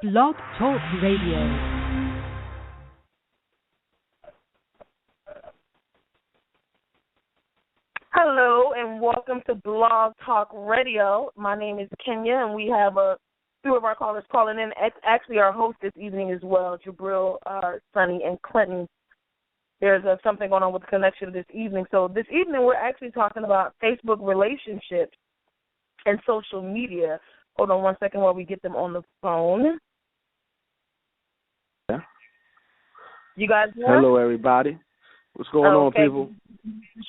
Blog Talk Radio. Hello and welcome to Blog Talk Radio. My name is Kenya, and we have two of our callers calling in. Actually, our host this evening as well, Jabril, Sonny, and Clinton. There's something going on with the connection this evening. So this evening we're actually talking about Facebook relationships and social media. Hold on one second while we get them on the phone. Yeah. You guys there? Hello, everybody. What's going on, people?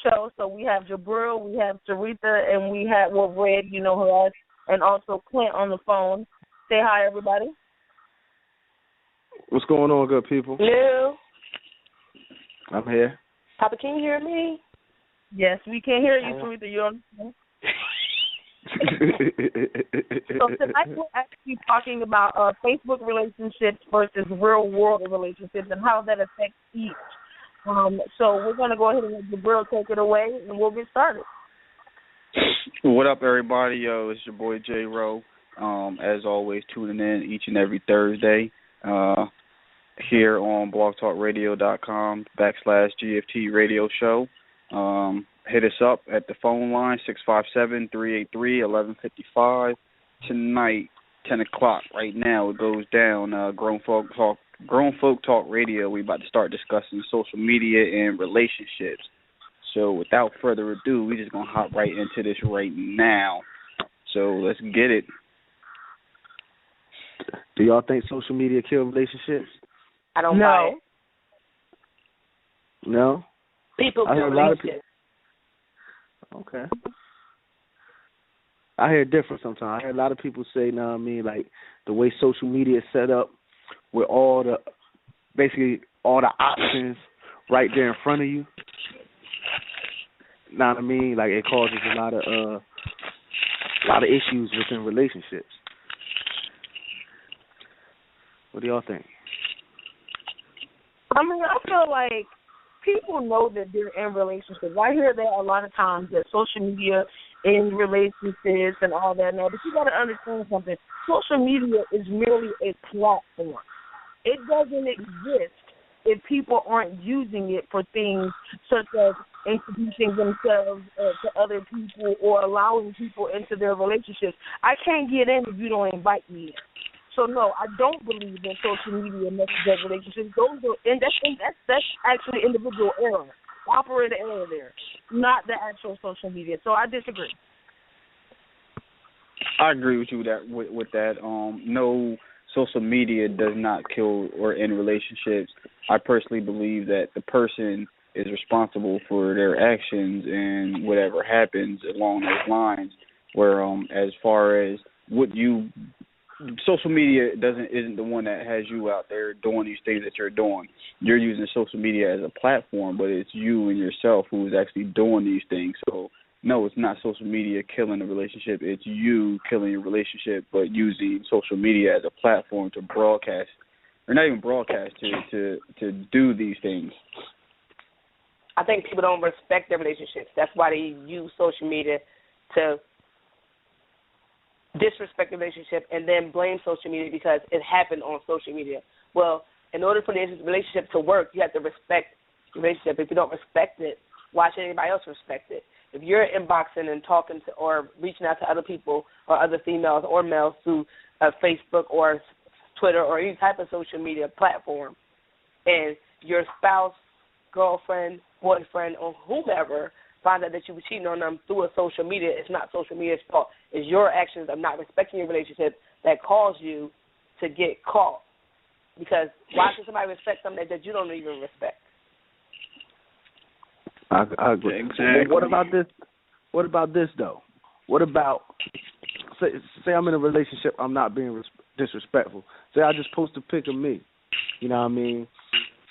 Show. So we have Jabril, we have Sarita, and we have Red, you know who else, and also Clint on the phone. Say hi, everybody. What's going on, good people? Hello. I'm here. Papa, can you hear me? Yes, we can hear you, Sarita. You understand? So tonight we're actually talking about Facebook relationships versus real-world relationships and how that affects each. So we're going to go ahead and let Jabril take it away, and we'll get started. What up, everybody? Yo, it's your boy J. Rowe. As always, tuning in each and every Thursday here on blogtalkradio.com/GFT radio show. Hit us up at the phone line, 657-383-1155. Tonight, 10 o'clock right now, it goes down, Grown Folk Talk Radio. We about to start discussing social media and relationships. So without further ado, we just going to hop right into this right now. So let's get it. Do y'all think social media kill relationships? I don't buy it. No? People kill relationships. Okay. I hear different sometimes. I hear a lot of people say, you know what I mean, like the way social media is set up with basically all the options right there in front of you. Know what I mean? Like it causes a lot of issues within relationships. What do y'all think? I mean, I feel like people know that they're in relationships. I hear that a lot of times, that social media in relationships and all that now. But you got to understand something. Social media is merely a platform. It doesn't exist if people aren't using it for things such as introducing themselves to other people or allowing people into their relationships. I can't get in if you don't invite me in. So no, I don't believe in social media messes up relationships. That's actually individual error, operator error there, not the actual social media. So I disagree. I agree with you with that. No, social media does not kill or end relationships. I personally believe that the person is responsible for their actions and whatever happens along those lines. Where as far as social media isn't the one that has you out there doing these things that you're doing. You're using social media as a platform, but it's you and yourself who is actually doing these things. So no, it's not social media killing a relationship. It's you killing your relationship, but using social media as a platform to broadcast, or not even broadcast, to do these things. I think people don't respect their relationships. That's why they use social media to disrespect the relationship and then blame social media because it happened on social media. Well, in order for the relationship to work, you have to respect the relationship. If you don't respect it, why should anybody else respect it? If you're inboxing and talking to or reaching out to other people or other females or males through Facebook or Twitter or any type of social media platform, and your spouse, girlfriend, boyfriend, or whomever finds out that you were cheating on them through a social media, it's not social media's fault. It's your actions of not respecting your relationship that caused you to get caught. Because why should somebody respect something that you don't even respect? I agree. Exactly. What about this? What about this though? What about say I'm in a relationship, I'm not being disrespectful. Say I just post a pic of me, you know what I mean,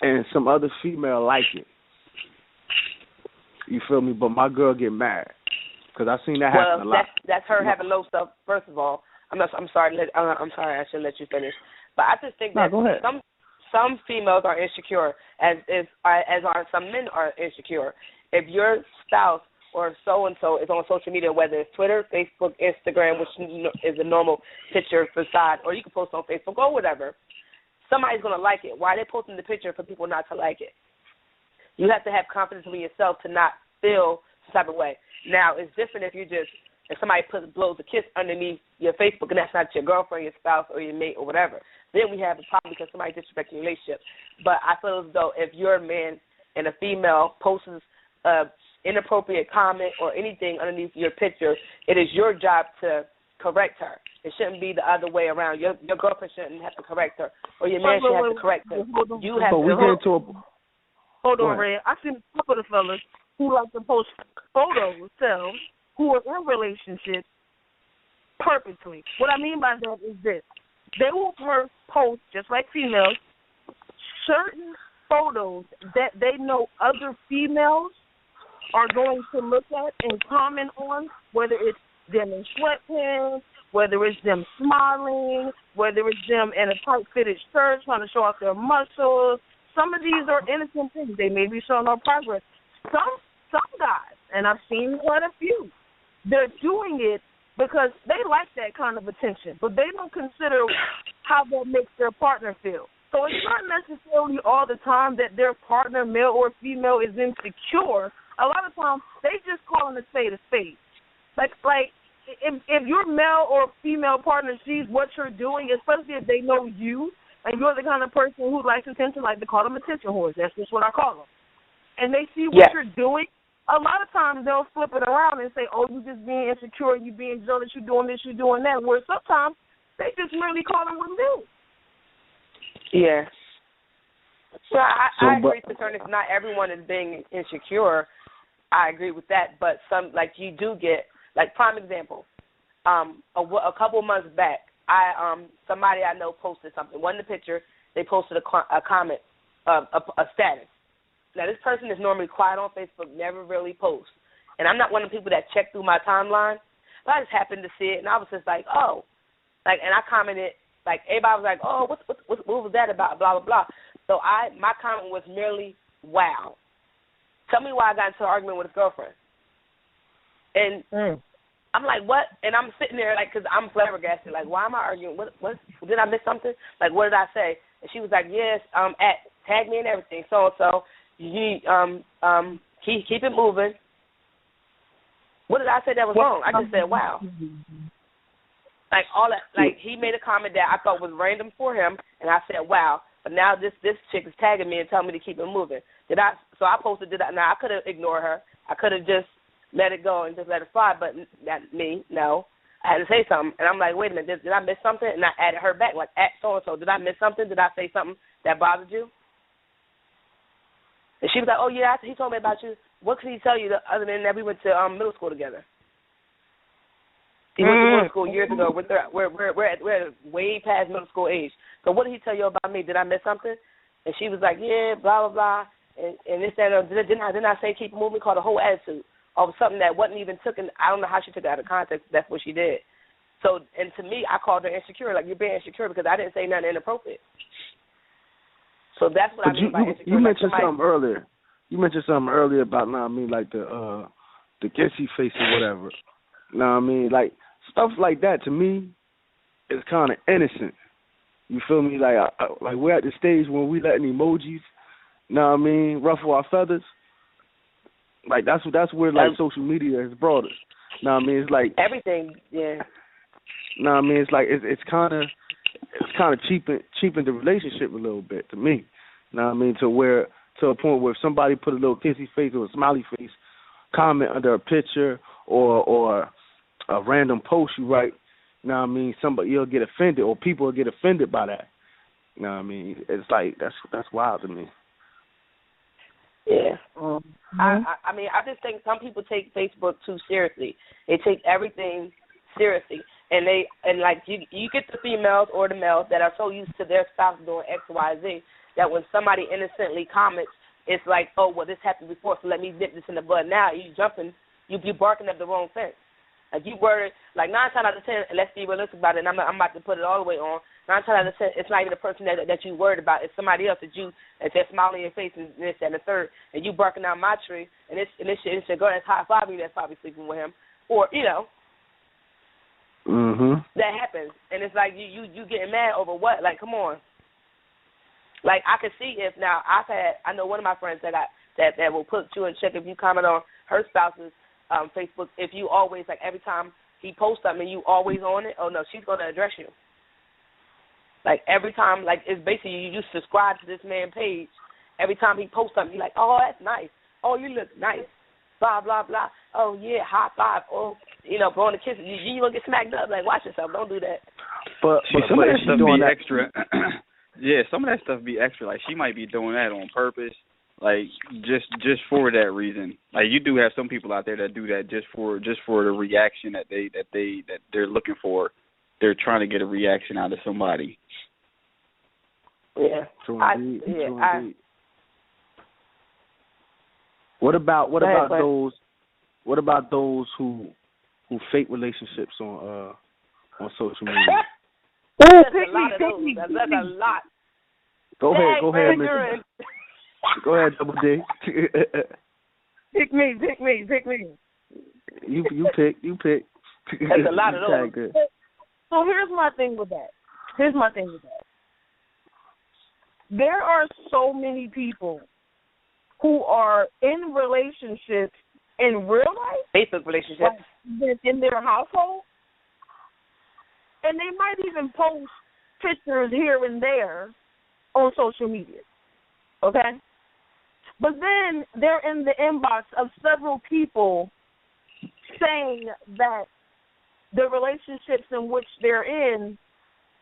and some other female like it. You feel me? But my girl get mad because I've seen that happen a lot. That's her having low self. First of all, I'm sorry. I should let you finish. But I just think that some females are insecure, as are some men are insecure. If your spouse or so-and-so is on social media, whether it's Twitter, Facebook, Instagram, which is a normal picture facade, or you can post on Facebook or whatever, somebody's going to like it. Why are they posting the picture for people not to like it? You have to have confidence in yourself to not feel some type of way. Now, it's different if somebody blows a kiss underneath your Facebook and that's not your girlfriend, your spouse, or your mate or whatever. Then we have a problem because somebody disrespects your relationship. But I feel as though if you're a man and a female posts inappropriate comment or anything underneath your picture, it is your job to correct her. It shouldn't be the other way around. Your girlfriend shouldn't have to correct her, or your man should have to correct her. You have to. Hold on, Red. I've seen a couple of fellas who like to post photos themselves who are in relationships purposely. What I mean by that is this. They will first post, just like females, certain photos that they know other females are going to look at and comment on, whether it's them in sweatpants, whether it's them smiling, whether it's them in a tight-fitted shirt trying to show off their muscles. Some of these are innocent things. They may be showing no progress. Some guys, and I've seen quite a few, they're doing it because they like that kind of attention, but they don't consider how that makes their partner feel. So it's not necessarily all the time that their partner, male or female, is insecure. A lot of times they just calling a spade a spade. Like if your male or female partner sees what you're doing, especially if they know you, and you're the kind of person who likes attention, like they call them attention whores. That's just what I call them. And they see what you're doing. A lot of times they'll flip it around and say, oh, you just being insecure, you being jealous, you doing this, you doing that. Where sometimes they just merely call them what they do. Yeah. So I agree to certain extent. Not everyone is being insecure. I agree with that. But some, like you do get, like prime example, a couple months back, somebody I know posted something. Wasn't a picture. They posted a comment, a status. Now, this person is normally quiet on Facebook, never really posts. And I'm not one of the people that check through my timeline, but I just happened to see it, and I was just like, oh. And I commented, everybody was like, oh, what was that about, blah, blah, blah. So my comment was merely, wow. Tell me why I got into an argument with his girlfriend. And I'm like, what? And I'm sitting there, because I'm flabbergasted. Why am I arguing? What? Did I miss something? What did I say? And she was like, yes, tag me and everything, so-and-so. Keep it moving. What did I say that was wrong? I just said, wow. All that, he made a comment that I thought was random for him, and I said, wow. But now this chick is tagging me and telling me to keep it moving. So I posted it. Now, I could have ignored her. I could have just let it go and just let it fly, but not me, no. I had to say something. And I'm like, wait a minute, did I miss something? And I added her back, at so-and-so. Did I miss something? Did I say something that bothered you? And she was like, oh, yeah, he told me about you. What could he tell you other than that we went to middle school together? He went to middle school years ago. We're way past middle school age. So what did he tell you about me? Did I miss something? And she was like, yeah, blah, blah, blah. And this, that, didn't I say keep moving? Called a whole attitude of something that wasn't even taken. I don't know how she took it out of context. That's what she did. So, and to me, I called her insecure. You're being insecure because I didn't say nothing inappropriate. So that's what I mean by insecure. You mentioned something earlier. You mentioned something earlier about, the kissy face or whatever. Stuff like that to me is kind of innocent. You feel me? We're at the stage when we letting emojis, ruffle our feathers. That's where social media has brought us. It's everything, yeah. It's kind of cheapened the relationship a little bit to me. To a point where if somebody put a little kissy face or a smiley face comment under a picture or a random post you write, somebody will get offended or people will get offended by that. It's that's wild to me. Yeah. I just think some people take Facebook too seriously. They take everything seriously. And you get the females or the males that are so used to their spouse doing X, Y, Z that when somebody innocently comments, it's like, oh, well, this happened before, so let me nip this in the bud. Now you barking up the wrong fence. You worried, 9 times out of 10, and let's be realistic about it, and I'm about to put it all the way on, 9 times out of 10, it's not even the person that you worried about. It's somebody else that they're smiling in your face and this and the third, and you barking down my tree, and it's your girl that's high fiving you that's probably sleeping with him, or that happens, and it's like you getting mad over what? Like, come on. Like, I could see if now I know one of my friends that will put you in check if you comment on her spouse's Facebook. If you always, like, every time he posts something, you always on it. Oh no, she's gonna address you. Like, every time, like, it's basically you subscribe to this man's page. Every time he posts something, you're like, oh, that's nice. Oh, you look nice. Blah blah blah. Oh yeah, high five. Oh, blowing the kisses. You gonna get smacked up. Like, watch yourself. Don't do that. But some of that stuff be extra. Yeah, some of that stuff be extra. Like, she might be doing that on purpose, like just for that reason. Like, you do have some people out there that do that just for the reaction that they're looking for. They're trying to get a reaction out of somebody. Yeah. True indeed. What about those who fake relationships on social media? Oh, pick me. That's a lot. Go ahead, Mr. Go ahead, Double D. Pick me. You pick. That's a lot of those. So here's my thing with that. There are so many people who are in relationships in real life, Facebook relationships, like in their household, and they might even post pictures here and there on social media, okay? But then they're in the inbox of several people saying that the relationships in which they're in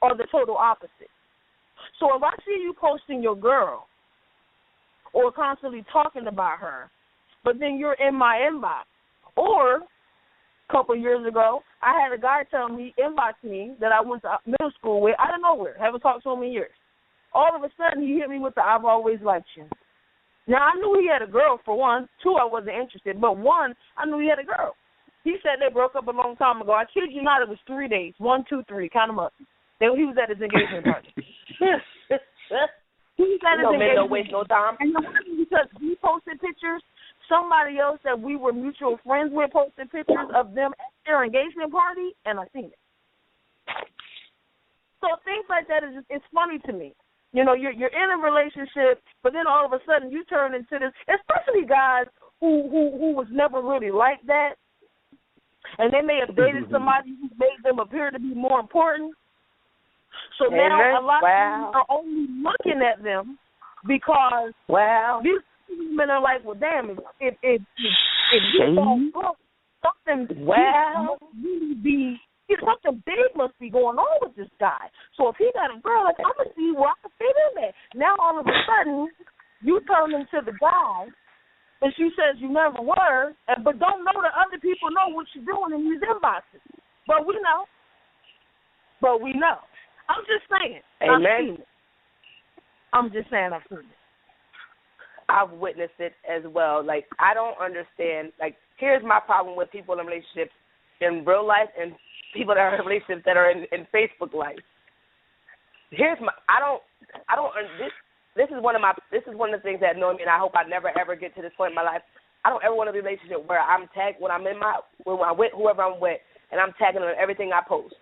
are the total opposite. So if I see you posting your girl or constantly talking about her, but then you're in my inbox, or a couple of years ago, I had a guy inbox me that I went to middle school with, out of nowhere, haven't talked to him in years. All of a sudden, he hit me with the "I've always liked you." Now, I knew he had a girl, for one. Two, I wasn't interested. But one, I knew he had a girl. He said they broke up a long time ago. I kid you not, it was 3 days. 1, 2, 3, count them up. He was at his engagement party. He was at his engagement. Don't waste no time. And because we posted pictures, somebody else that we were mutual friends with posted pictures of them at their engagement party, and I seen it. So things like that it's funny to me. You're in a relationship, but then all of a sudden you turn into this, especially guys who was never really like that, and they may have dated somebody who made them appear to be more important. So now a lot of people are only looking at them because these men are like, well, damn, if you don't book, something something big must be going on with this guy. So if he got a girl, like, I'm going to see where I can fit in there. Now all of a sudden, you turn into the guy, and she says you never were, but don't know that other people know what you're doing in these inboxes. But we know. I'm just saying. Amen. I'm just saying I've seen it. I've witnessed it as well. Like, I don't understand. Like, here's my problem with people in relationships in real life and people that are in relationships that are in Facebook life. This is one of the things that annoy me, and I hope I never ever get to this point in my life. I don't ever want to be in a relationship where I'm tagged when I'm with whoever I'm with, and I'm tagging on everything I post.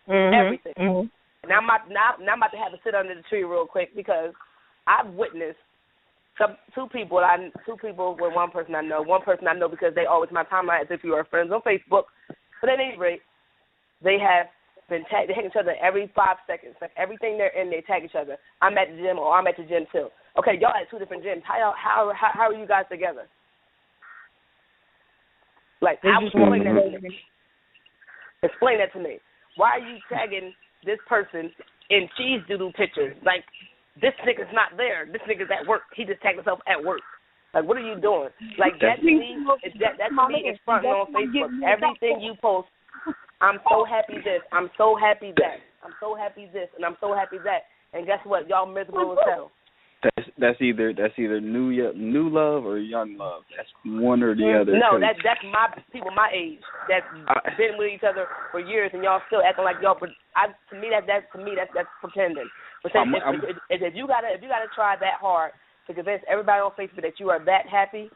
Everything. Mm-hmm. And I'm about to have to sit under the tree real quick because I've witnessed two people with one person I know because they always my timeline as if you are friends on Facebook. But at any rate, they have been tagged. They tag each other every 5 seconds. Like, everything they're in, they tag each other. I'm at the gym, or I'm at the gym too. Okay, y'all at 2 different gyms. How are you guys together? Like, explain that to me. Why are you tagging this person in cheese doodle pictures? Like, this nigga's not there. This nigga's at work. He just tagged himself at work. Like, what are you doing? Like, that to me is fronting on Facebook. Everything you post, I'm so happy this, I'm so happy that, I'm so happy this, and I'm so happy that. And guess what? Y'all miserable as hell. That's either new love or young love. That's one or the other. No, that's my people my age that's been with each other for years, and y'all still acting like y'all. But to me that's pretending. But if you gotta try that hard to convince everybody on Facebook that you are that happy,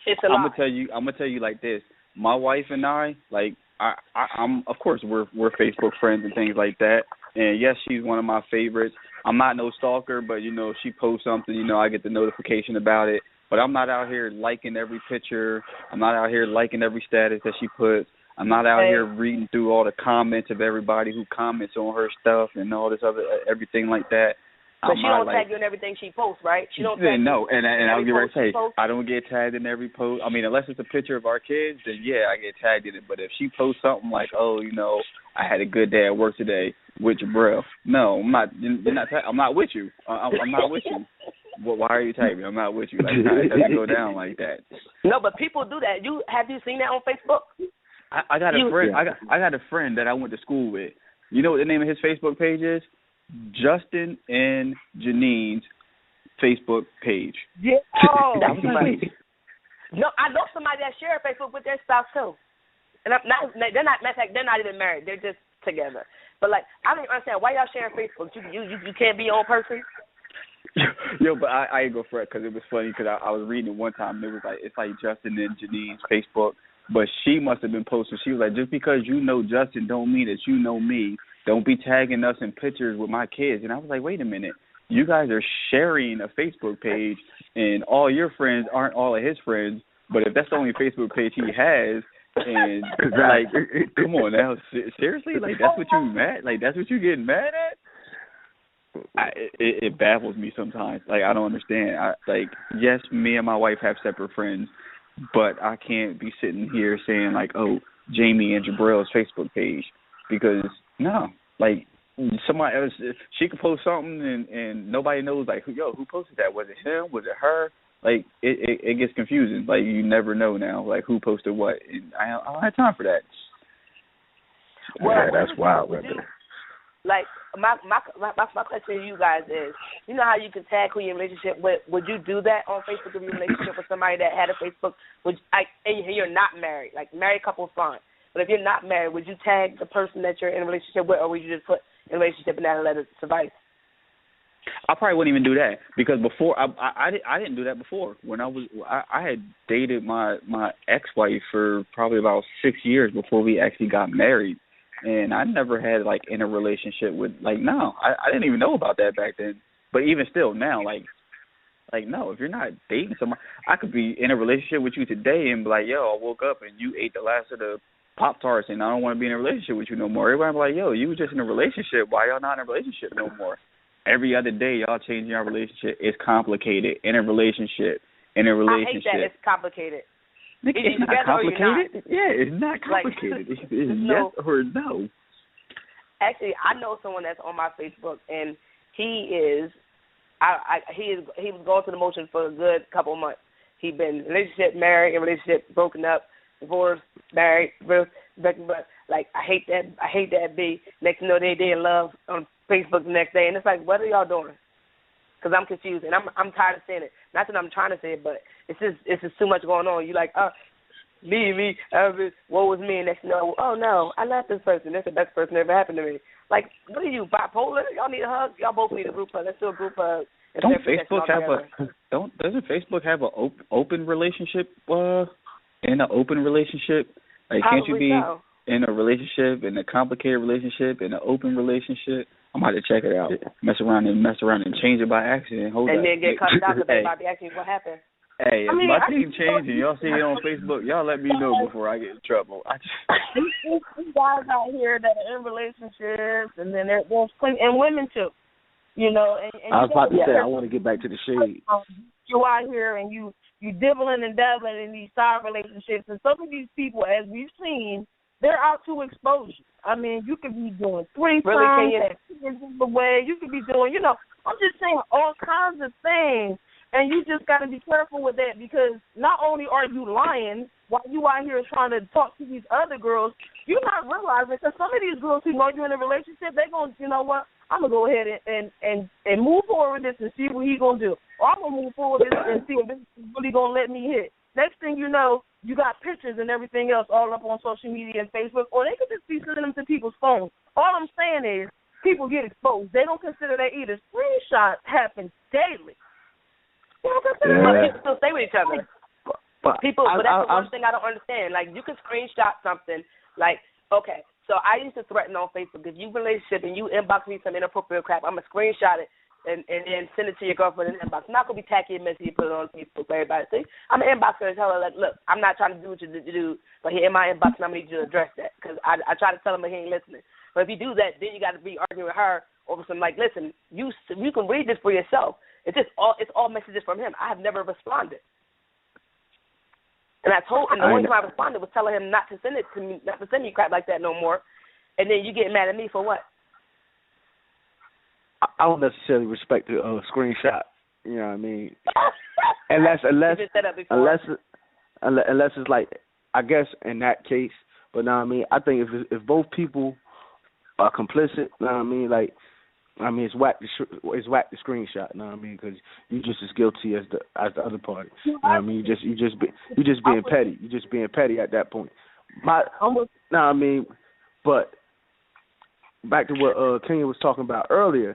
it's a lie. I'm gonna tell you like this. My wife and I, like, I'm of course we're Facebook friends and things like that. And yes, she's one of my favorites. I'm not no stalker, but if she posts something, I get the notification about it. But I'm not out here liking every picture. I'm not out here liking every status that she puts. I'm not out here reading through all the comments of everybody who comments on her stuff and all this other everything like that. But she don't tag you in everything she posts, right? She don't tag no, you. and I'll get ready to say, I don't get tagged in every post. I mean, unless it's a picture of our kids, then yeah, I get tagged in it. But if she posts something like, I had a good day at work today with your bro, no, I'm not. I'm not with you. I'm not with you. Well, why are you tagging me? I'm not with you. Like, it doesn't go down like that. No, but people do that. Have you seen that on Facebook? I got a friend. I got a friend that I went to school with. You know what the name of his Facebook page is? Justin and Janine's Facebook page. Yeah. Oh, that's funny. No, I know somebody that shares Facebook with their spouse too, and they're not even married. They're just together. But like, I don't understand why y'all sharing Facebook. You can't be your own person. Yo, but I ain't go for it because it was funny because I was reading it one time and it was like it's like Justin and Janine's Facebook, but she must have been posting. She was like, just because you know Justin don't mean that you know me. Don't be tagging us in pictures with my kids. And I was like, wait a minute. You guys are sharing a Facebook page, and all your friends aren't all of his friends. But if that's the only Facebook page he has, and like, come on now, seriously, like that's what you mad? Like that's what you getting mad at? It baffles me sometimes. Like I don't understand. Yes, me and my wife have separate friends, but I can't be sitting here saying like, oh, Jamie and Jabril's Facebook page, because no, like somebody else, she could post something and nobody knows like who posted that? Was it him? Was it her? Like it gets confusing. Like you never know now, like who posted what. And I don't have time for that. Well, yeah, that's wild, right there. Like my question to you guys is, you know how you can tag who you're in a relationship with? Would you do that on Facebook if you're in a relationship with somebody that had a Facebook? And you're not married, like married couple fine. But if you're not married, would you tag the person that you're in a relationship with, or would you just put in a relationship and not let it suffice? I probably wouldn't even do that because before I didn't do that before. When I had dated my ex-wife for probably about 6 years before we actually got married, and I never had like in a relationship with I didn't even know about that back then. But even still now, like no, if you're not dating somebody, I could be in a relationship with you today and be like, yo, I woke up and you ate the last of the Pop-Tarts and I don't want to be in a relationship with you no more. Everybody be like, yo, you were just in a relationship. Why y'all not in a relationship no more? Every other day y'all changing your relationship. It's complicated. In a relationship. I hate that it's complicated. It's not complicated. Yeah, it's not complicated. It's yes or no. Actually, I know someone that's on my Facebook, and he was going through the motion for a good couple of months. He'd been in a relationship, married, in a relationship, broken up, divorced, married, but like I hate that B. Next thing you know, they in love on Facebook the next day, and it's like, what are y'all doing? Because I'm confused, and I'm tired of saying it. Not that I'm trying to say it, but it's just too much going on. You like, me, woe was me, and next thing you know, oh no, I love this person. That's the best person that ever happened to me. Like, what are you, bipolar? Y'all need a hug? Y'all both need a group hug. Let's do a group hug. Doesn't Facebook have an open relationship? In an open relationship, like can't you be in a relationship, in a complicated relationship, in an open relationship? I'm about to check it out. Mess around and change it by accident. And then get cut out by the accident. What happened? Hey, if my team changing, y'all see it on Facebook, y'all let me know before I get in trouble. These guys out here that are in relationships, and then there's and women too. You know, and I was about to say I want to get back to the shade. You out here and you dibbling and dabbling in these side relationships, and some of these people, as we've seen, they're out to expose you. I mean, you could be doing threesomes, you could be doing, I'm just saying all kinds of things, and you just got to be careful with that, because not only are you lying while you out here trying to talk to these other girls, you're not realizing, because some of these girls who know you're in a relationship, they're going, you know what, I'm gonna go ahead and move forward with this and see what he's gonna do. Or I'm gonna move forward with this and see if this is really gonna let me hit. Next thing you know, you got pictures and everything else all up on social media and Facebook, or they could just be sending them to people's phones. All I'm saying is people get exposed. They don't consider that either. Screenshots happen daily. They don't consider But that. people still stay with each other. But that's the one thing I don't understand. Like, you can screenshot something. Like, okay, so I used to threaten on Facebook, if you relationship and you inbox me some inappropriate crap, I'm going to screenshot it and then send it to your girlfriend in the inbox. I'm not going to be tacky and messy and put it on Facebook for everybody to see. I'm going to inbox her and tell her, like, look, I'm not trying to do what you do, but here in my inbox, and I'm going to need you to address that. Because I try to tell him, but he ain't listening. But if you do that, then you got to be arguing with her over some, like, listen, you can read this for yourself. It's all messages from him. I have never responded. And the only time I responded was telling him not to send it to me, not to send me crap like that no more. And then you get mad at me for what? I don't necessarily respect the screenshot. You know what I mean? unless it's like, I guess in that case. But know what I mean? I think if both people are complicit, know what I mean? Like, I mean, it's whack the screenshot. Know what I mean? Because you're just as guilty as the other party. Know what I mean? You just being petty. You're just being petty at that point. Know what I mean? But back to what Kenya was talking about earlier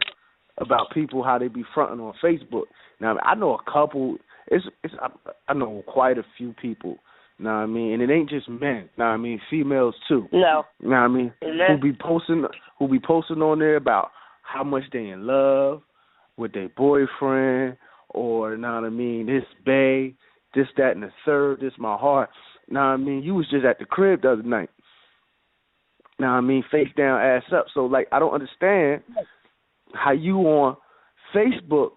about people, how they be fronting on Facebook. Now, I know a couple. I know quite a few people. Know what I mean? And it ain't just men. Know what I mean? Females too. No. Know what I mean? Who be posting on there about how much they in love with their boyfriend, or know what I mean, this bae, this, that, and the third, this my heart. Know what I mean? You was just at the crib the other night. Know what I mean? Face down, ass up. So, like, I don't understand how you on Facebook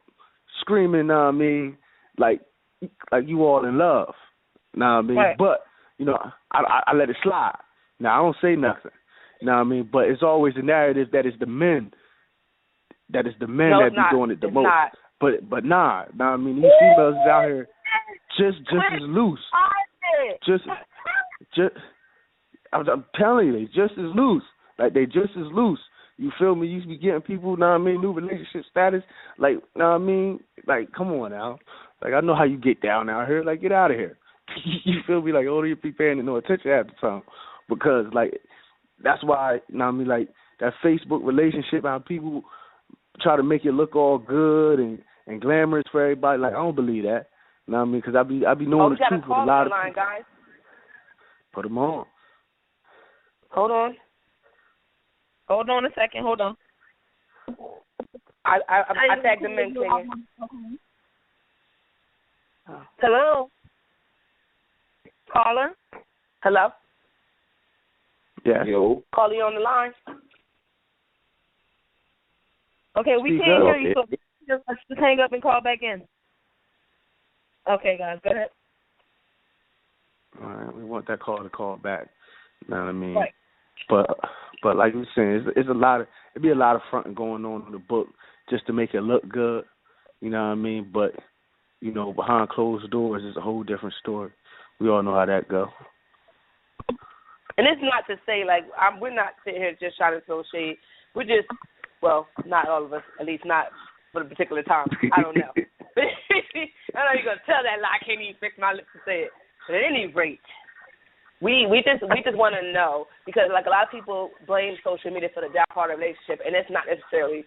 screaming, know what I mean, like you all in love. Know what I mean? Right. But, you know, I let it slide. Now, I don't say nothing. Know what I mean? But it's always the narrative that it's the men that be doing it the most. Not. But nah, I mean, these females is out here just as loose. I'm telling you, they just as loose. Like, they just as loose. You feel me? You be getting people, know what I mean, new relationship status. Like, know what I mean? Like, come on now. Like, I know how you get down out here. Like, get out of here. You feel me? Like, oh, you be paying no attention half the time. Because, like, that's why, know what I mean, like, that Facebook relationship, how people try to make it look all good and glamorous for everybody. Like, I don't believe that. You know what I mean? Because I be knowing the truth with a lot of people. Guys. Put them on. Hold on. Hold on a second. Hold on. I tagged them in. Hello? Caller? Hello? Yeah. Yo. Caller, you on the line? Okay, we can't hear you, so just hang up and call back in. Okay, guys, go ahead. All right, we want that call to call back. You know what I mean? Right. But like you were saying, it'd be a lot of fronting going on in the book just to make it look good. You know what I mean? But, you know, behind closed doors is a whole different story. We all know how that go. And it's not to say, like, we're not sitting here just trying to throw shade. We're just, well, not all of us, at least not for the particular time. I don't know. I know you're going to tell that lie. I can't even fix my lips to say it. But at any rate, we just want to know, because, like, a lot of people blame social media for the downfall of the relationship, and it's not necessarily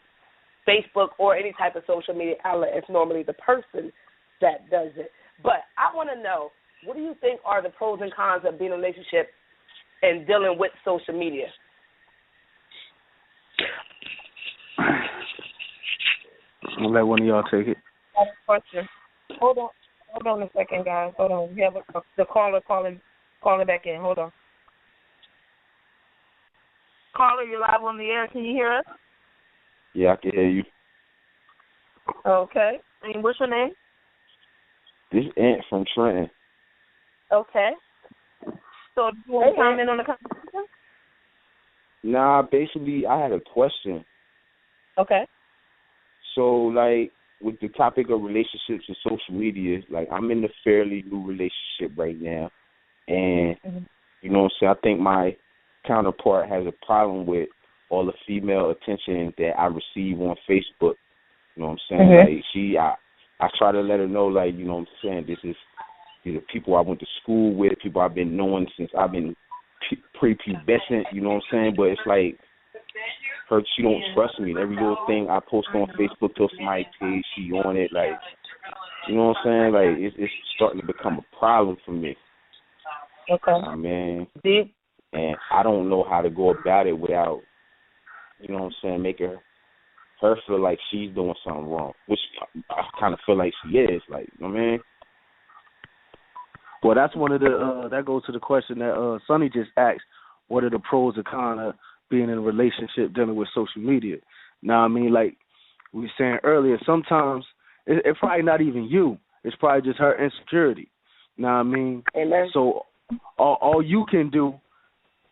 Facebook or any type of social media outlet. It's normally the person that does it. But I want to know, what do you think are the pros and cons of being in a relationship and dealing with social media? I'll let one of y'all take it. Question. Hold on a second, guys. Hold on. We have the caller calling back in. Hold on. Caller, you're live on the air. Can you hear us? Yeah, I can hear you. Okay. And what's your name? This is Ant from Trenton. Okay. So, do you want to comment on the conversation? Nah, basically, I had a question. Okay. So, like, with the topic of relationships and social media, like, I'm in a fairly new relationship right now. And, you know what I'm saying, I think my counterpart has a problem with all the female attention that I receive on Facebook. You know what I'm saying? Like I try to let her know, like, you know what I'm saying, these are people I went to school with, people I've been knowing since I've been prepubescent, you know what I'm saying? But it's like she don't trust me. Every little thing I post on Facebook to somebody's page, she on it, like, you know what I'm saying? Like it's starting to become a problem for me. Okay. Man, and I don't know how to go about it without, you know what I'm saying, making her feel like she's doing something wrong, which I kind of feel like she is, like, you know what I mean? Well, that's one of the that goes to the question that Sonny just asked. What are the pros and cons of being in a relationship dealing with social media? Now, I mean, like we were saying earlier, sometimes it's probably not even you. It's probably just her insecurity. Now, I mean, Amen. So all you can do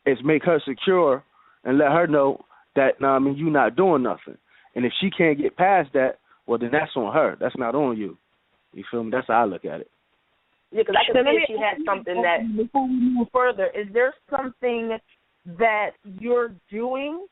is make her secure and let her know that, now, I mean, you're not doing nothing. And if she can't get past that, well, then that's on her. That's not on you. You feel me? That's how I look at it. Yeah, because I can see if she had something that... Before we move further, is there something that you're doing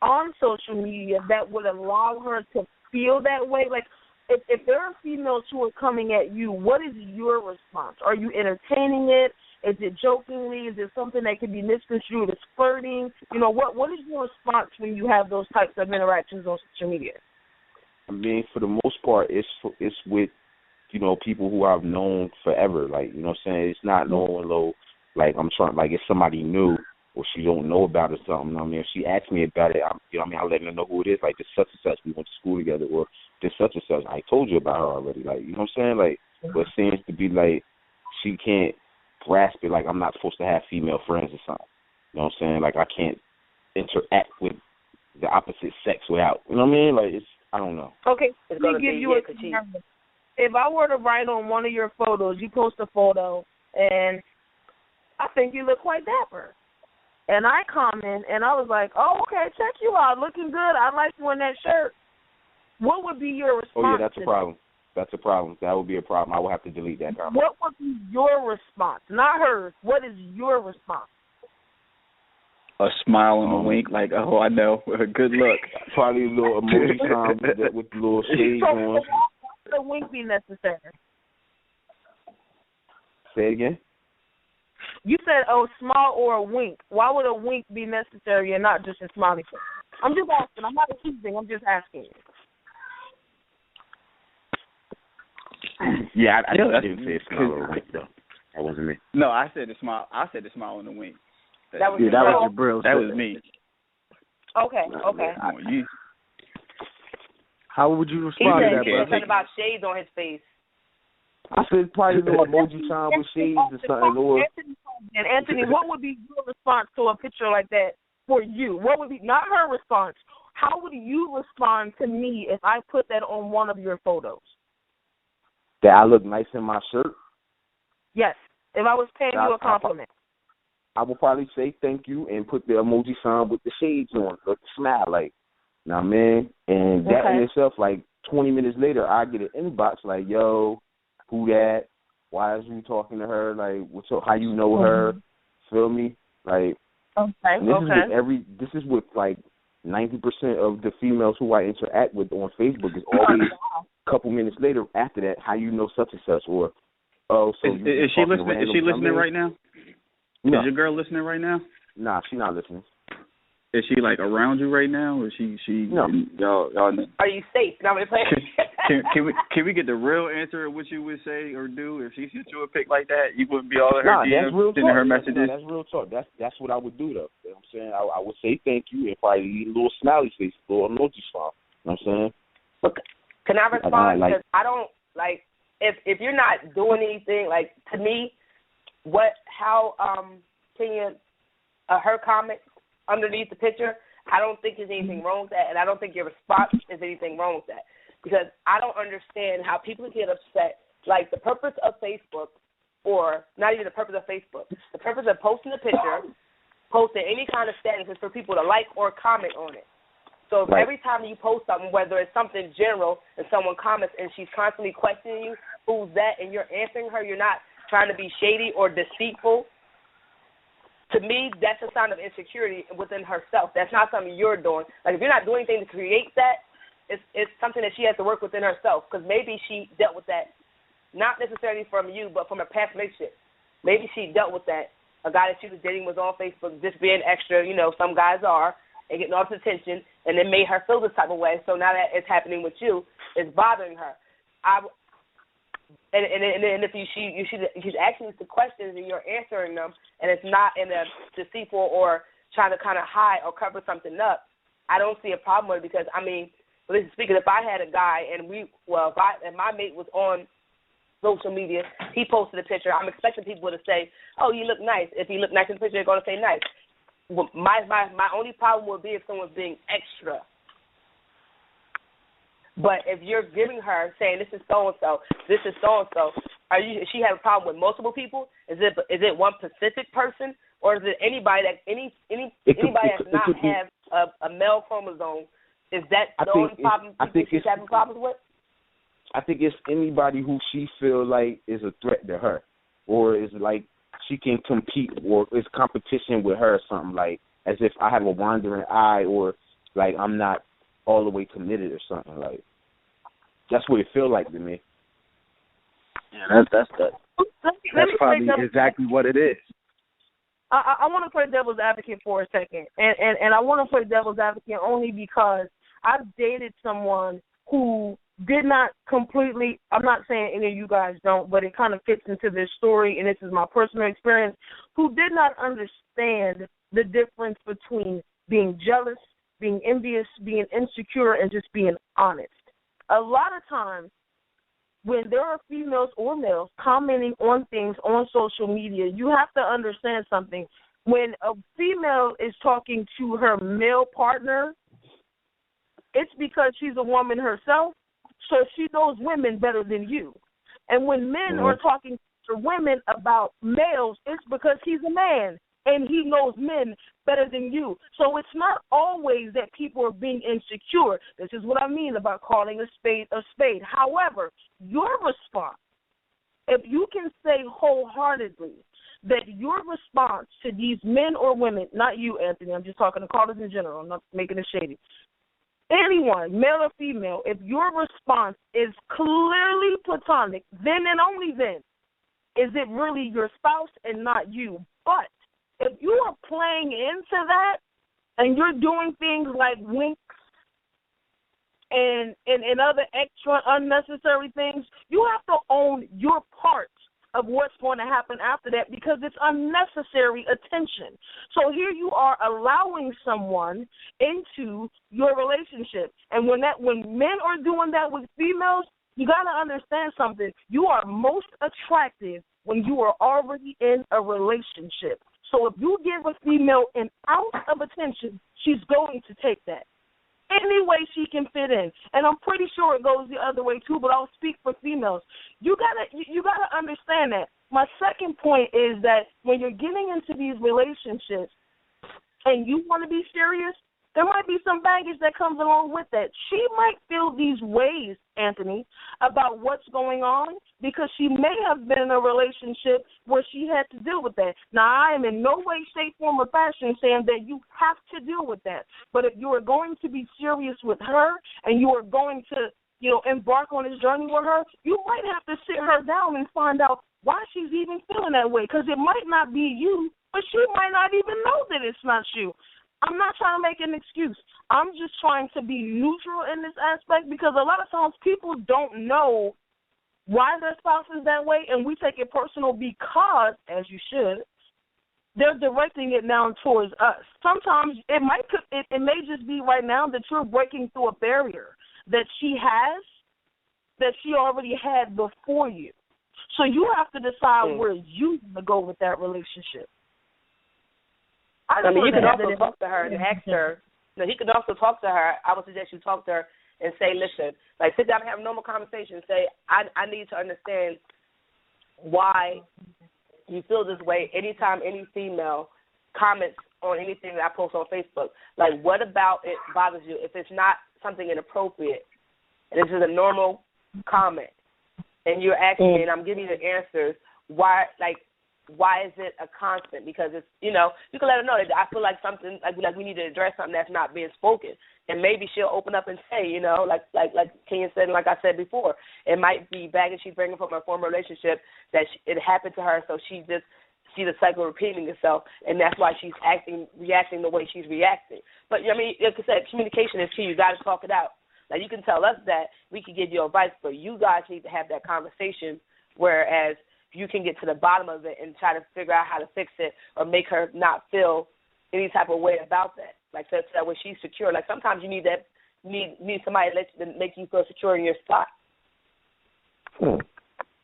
on social media that would allow her to feel that way? Like, if there are females who are coming at you, what is your response? Are you entertaining it? Is it jokingly? Is it something that can be misconstrued as flirting? You know, what is your response when you have those types of interactions on social media? I mean, for the most part, it's with, you know, people who I've known forever. Like, you know what I'm saying? It's not no one low, like I'm trying, like it's somebody new or she don't know about it or something. I mean, if she asks me about it, you know what I mean, I'll let her know who it is. Like, this such and such, we went to school together, or this such and such, I told you about her already. Like, you know what I'm saying? Like, but it seems to be like she can't grasp it, like I'm not supposed to have female friends or something. You know what I'm saying? Like, I can't interact with the opposite sex without, you know what I mean? Like, it's, I don't know. Okay, let me give you a scenario. If I were to write on one of your photos, you post a photo, and I think you look quite dapper. And I comment, and I was like, oh, okay, check you out, looking good. I like you in that shirt. What would be your response? Oh, yeah, that's a problem. That's a problem. That would be a problem. I would have to delete that comment. What would be your response? Not hers. What is your response? A smile and a wink, like, oh, I know. Good look. Probably a little emoji sign with the little shades on. Why would a wink be necessary? Say it again? You said, oh, smile or a wink. Why would a wink be necessary and not just a smiley face? I'm just asking. I'm not accusing. I'm just asking. Yeah, I didn't say a smile or a wink, though. That wasn't me. No, I said the smile. I said the smile and the wink. That was your bro. That was me. Okay. You. How would you respond to that, He brother? said something about shades on his face. I said probably the emoji sign with shades or something. Or Anthony, what would be your response to a picture like that for you? What would be, not her response, how would you respond to me if I put that on one of your photos? that I look nice in my shirt? Yes. If I was paying you a compliment. I will probably say thank you and put the emoji sign with the shades on, or the smile, like, you know what I mean? And that in itself, like, 20 minutes later, I get an inbox like, yo, who that? Why is you talking to her? Like, what's up? How you know her? Feel me? Like, this is with like 90% of the females who I interact with on Facebook is always a couple minutes later after that, how you know such and such, or oh, so is she listening? Is she listening right now? No. Is your girl listening right now? Nah, she's not listening. Is she like around you right now, or she? No. Y'all. Are you safe? No, I'm playing. Can we get the real answer of what you would say or do if she sent you a pic like that? You wouldn't be all in her DMs sending her messages. No, that's real talk. That's what I would do though. You know what I'm saying? I would say thank you and probably leave a little smiley face, a little emoji smile. You know what I'm saying? Look, can I respond? Because I don't like if you're not doing anything. Like, to me, how can you her comment underneath the picture? I don't think there's anything wrong with that, and I don't think your response is anything wrong with that, because I don't understand how people get upset. Like, the purpose of Facebook, or not even the purpose of Facebook, the purpose of posting a picture, posting any kind of status is for people to like or comment on it. So every time you post something, whether it's something general and someone comments and she's constantly questioning you, who's that, and you're answering her, you're not trying to be shady or deceitful, To me, that's a sign of insecurity within herself. That's not something you're doing. Like, if you're not doing anything to create that, it's something that she has to work within herself, because maybe she dealt with that, not necessarily from you, but from a past relationship. Maybe she dealt with that. A guy that she was dating was on Facebook just being extra, some guys are, and getting all this attention, and it made her feel this type of way. So now that it's happening with you, it's bothering her. And if you she's asking the questions and you're answering them, and it's not in a deceitful or trying to kind of hide or cover something up, I don't see a problem with it, because, listen, speaking, if I had a guy and my mate was on social media, he posted a picture, I'm expecting people to say, oh, you look nice. If you look nice in the picture, they're going to say nice. Well, my only problem would be if someone's being extra. But if you're giving her, saying this is so-and-so, this is so-and-so, does she have a problem with multiple people? Is it one specific person? Or is it anybody that anybody that does not have a male chromosome? Is that the only problem she's having problems with? I think it's anybody who she feel like is a threat to her, or is like she can compete, or is competition with her or something, like as if I have a wandering eye, or like I'm not all the way committed or something. Like, that's what it feel like to me. Yeah, that's probably exactly what it is. I want to play devil's advocate for a second, and I want to play devil's advocate only because I've dated someone who did not completely, I'm not saying any of you guys don't, but it kind of fits into this story, and this is my personal experience, who did not understand the difference between being jealous, being envious, being insecure, and just being honest. A lot of times, when there are females or males commenting on things on social media, you have to understand something. When a female is talking to her male partner, it's because she's a woman herself, so she knows women better than you. And when men are talking to women about males, it's because he's a man and he knows men better than you. So it's not always that people are being insecure. This is what I mean about calling a spade a spade. However, your response, if you can say wholeheartedly that your response to these men or women, not you, Anthony, I'm just talking to callers in general, I'm not making it shady, anyone, male or female, if your response is clearly platonic, then and only then is it really your spouse and not you. But if you are playing into that and you're doing things like winks and other extra unnecessary things, you have to own your part of what's going to happen after that, because it's unnecessary attention. So here you are allowing someone into your relationship. And when men are doing that with females, you got to understand something. You are most attractive when you are already in a relationship. So if you give a female an ounce of attention, she's going to take that any way she can fit in. And I'm pretty sure it goes the other way too, but I'll speak for females. You gotta understand that. My second point is that when you're getting into these relationships and you want to be serious, there might be some baggage that comes along with that. She might feel these ways, Anthony, about what's going on because she may have been in a relationship where she had to deal with that. Now, I am in no way, shape, form, or fashion saying that you have to deal with that. But if you are going to be serious with her and you are going to, embark on this journey with her, you might have to sit her down and find out why she's even feeling that way, because it might not be you, but she might not even know that it's not you. I'm not trying to make an excuse. I'm just trying to be neutral in this aspect, because a lot of times people don't know why their spouse is that way, and we take it personal because, as you should, they're directing it now towards us. Sometimes it may just be right now that you're breaking through a barrier that she already had before you. So you have to decide where you want to go with that relationship. You can also talk to her and ask her. He can also talk to her. I would suggest you talk to her and say, listen, like sit down and have a normal conversation. Say, I need to understand why you feel this way anytime any female comments on anything that I post on Facebook. Like, what about it bothers you? If it's not something inappropriate, and this is a normal comment, and you're asking me and I'm giving you the answers, why, like, why is it a constant? Because it's, you know, you can let her know that I feel like something, like we need to address something that's not being spoken. And maybe she'll open up and say, you know, like Kenya said and like I said before, it might be baggage she's bringing from her former relationship that it happened to her, so she just see the cycle repeating itself, and that's why she's reacting the way she's reacting. But, I mean, like I said, communication is key. You got to talk it out. Now, you can tell us that. We can give you advice, but you guys need to have that conversation, whereas you can get to the bottom of it and try to figure out how to fix it or make her not feel any type of way about that. Like, so that way she's secure. Like, sometimes you need somebody to make you feel secure in your spot.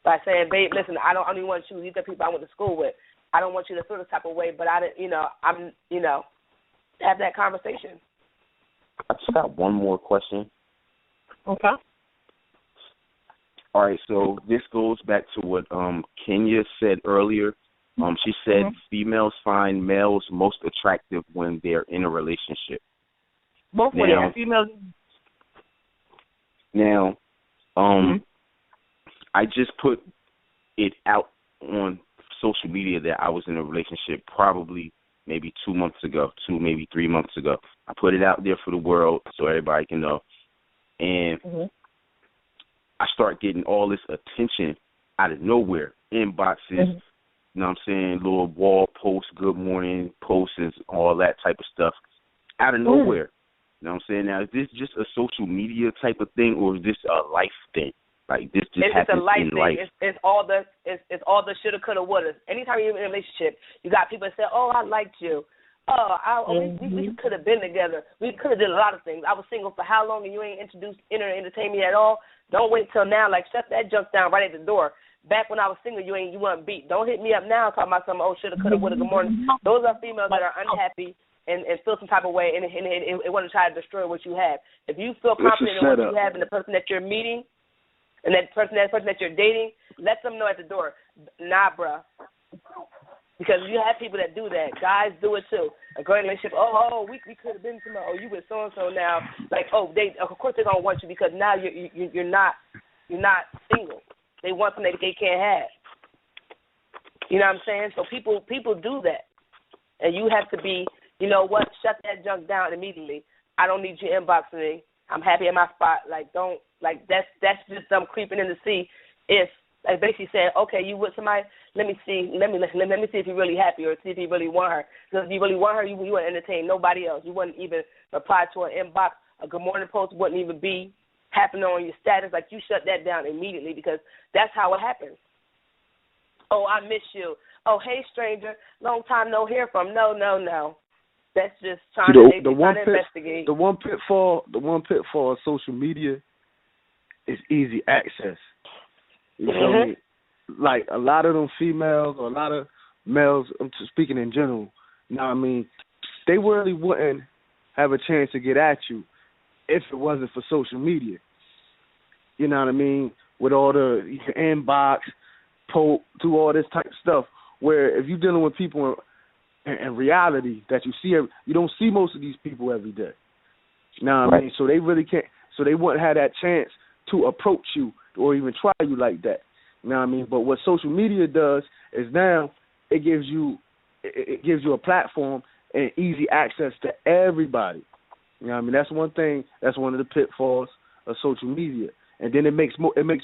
By saying, babe, listen, I don't only want you. These are people I went to school with. I don't want you to feel this type of way, but have that conversation. I just got one more question. Okay. All right, so this goes back to what Kenya said earlier. She said females find males most attractive when they're in a relationship. Both ways, females. Now, I just put it out on social media that I was in a relationship probably maybe 2 months ago, maybe 3 months ago. I put it out there for the world so everybody can know. And I start getting all this attention out of nowhere, inboxes, you know what I'm saying, little wall posts, good morning posts, and all that type of stuff out of nowhere. You know what I'm saying? Now, is this just a social media type of thing, or is this a life thing? Like, this just happens in life. It's all the shoulda, coulda, woulda. Anytime you're in a relationship, you got people that say, "Oh, I liked you. We could have been together. We could have did a lot of things. I was single for how long, and you ain't entertained me at all? Don't wait till now. Like, shut that junk down right at the door. Back when I was single, you weren't beat. Don't hit me up now talking about something. Oh, shoulda, coulda, woulda. Good morning. Those are females that are unhappy and feel some type of way, and want to try to destroy what you have. If you feel confident in what you have and the person that you're meeting, and that person that you're dating, let them know at the door. Nah, bruh. Because you have people that do that. Guys do it too. A great relationship. Oh, we could have been somewhere. Oh, you with so and so now. Like, of course they're gonna want you because now you're not single. They want something they can't have. You know what I'm saying? So people do that, and you have to be. You know what? Shut that junk down immediately. I don't need you inboxing me. I'm happy in my spot. Like, don't. Like, that's just them creeping in to see if, like, basically saying, okay, you with somebody, let me see if you're really happy or see if you really want her. Because if you really want her, you wouldn't entertain nobody else. You wouldn't even reply to an inbox. A good morning post wouldn't even be happening on your status. Like, you shut that down immediately because that's how it happens. Oh, I miss you. Oh, hey, stranger, long time no hear from. No. That's just trying to investigate. The one pitfall of social media is easy access. You feel me? Like, a lot of them females or a lot of males, I'm just speaking in general, you know what I mean, they really wouldn't have a chance to get at you if it wasn't for social media. You know what I mean? With all the inbox, do all this type of stuff, where if you're dealing with people in reality that you don't see most of these people every day. You know what I mean? So they really can't, so they wouldn't have that chance to approach you or even try you like that. You know what I mean? But what social media does is now it gives you a platform and easy access to everybody. You know what I mean? That's one thing. That's one of the pitfalls of social media. And then it makes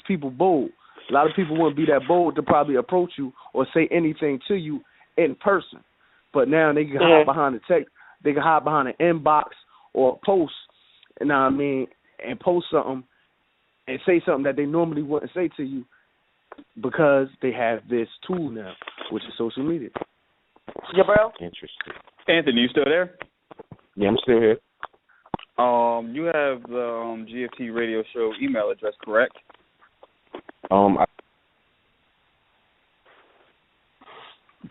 people bold. A lot of people wouldn't be that bold to probably approach you or say anything to you in person. But now they can hide behind the text. They can hide behind an inbox or a post. You know what I mean? And post something and say something that they normally wouldn't say to you because they have this tool now, which is social media. Yeah, bro. Interesting. Anthony, you still there? Yeah, I'm still here. You have the GFT radio show email address, correct?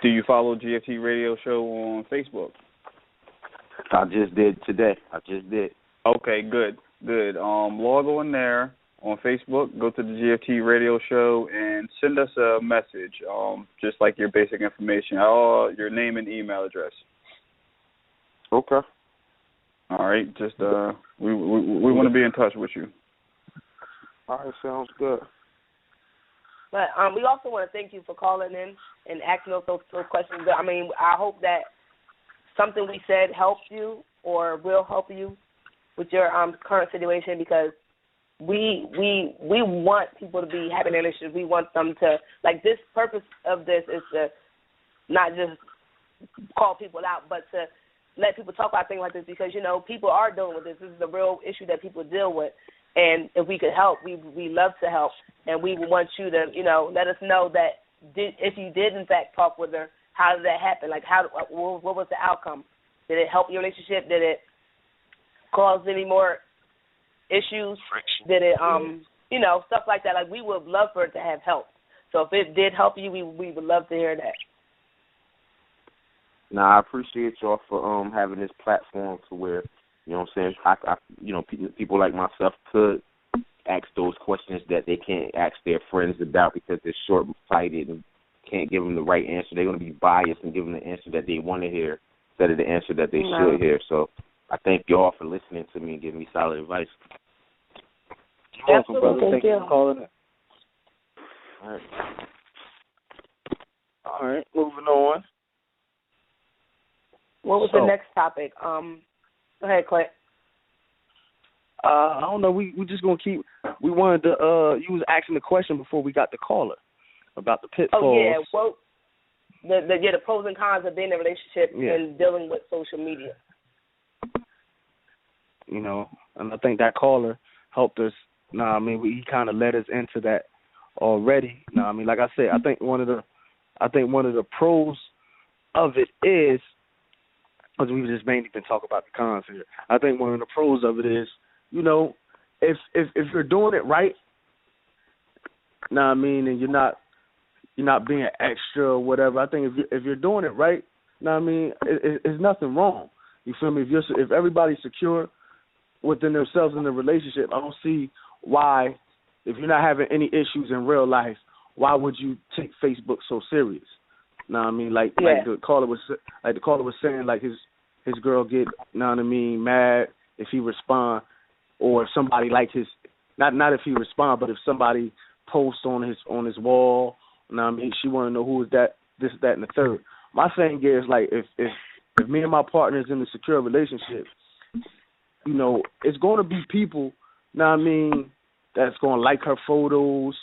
Do you follow GFT radio show on Facebook? I just did today. Okay, good. Log on there on Facebook, go to the GFT radio show, and send us a message, just like your basic information, your name and email address. Okay. All right, just we want to be in touch with you. All right, sounds good. But we also want to thank you for calling in and asking those questions. I mean, I hope that something we said helped you or will help you with your current situation, because we want people to be happy in their relationships. We want them to, like, this purpose of this is to not just call people out, but to let people talk about things like this, because, you know, people are dealing with this. This is a real issue that people deal with. And if we could help, we love to help. And we want you to, you know, let us know that if you did, in fact, talk with her, how did that happen? Like, what was the outcome? Did it help your relationship? Did it cause any more issues? Did it, you know, stuff like that? Like, we would love for it to have help. So if it did help you, we would love to hear that. Now, I appreciate y'all for having this platform to where, you know what I'm saying, I you know, people like myself could ask those questions that they can't ask their friends about because they're short-sighted and can't give them the right answer. They're going to be biased and give them the answer that they want to hear instead of the answer that they should hear. So I thank y'all for listening to me and giving me solid advice. You're welcome, brother. Thank you for calling in. All right, moving on. What was the next topic? Go ahead, Clay. I don't know. We just gonna keep. We wanted to. You was asking the question before we got the caller about the pitfalls. Oh yeah. Well, the pros and cons of being in a relationship and dealing with social media. You know, and I think that caller helped us. I mean, he kind of led us into that already. I mean, like I said, I think one of the pros of it is, because we've just mainly been talking about the cons here. I think one of the pros of it is, you know, if you're doing it right, I mean, and you're not being extra or whatever. I think if you're doing it right, I mean, it's nothing wrong. You feel me? If everybody's secure within themselves in the relationship, I don't see why, if you're not having any issues in real life, why would you take Facebook so serious? Know what I mean? Like the caller was saying, like his girl get, know what I mean, mad if he respond, or if somebody like his, not if he respond, but if somebody posts on his wall, know what I mean, she want to know who is that, this, that, and the third. My thing is, like, if me and my partner's in a secure relationship, you know, it's going to be people, know what I mean, that's going to like her photos,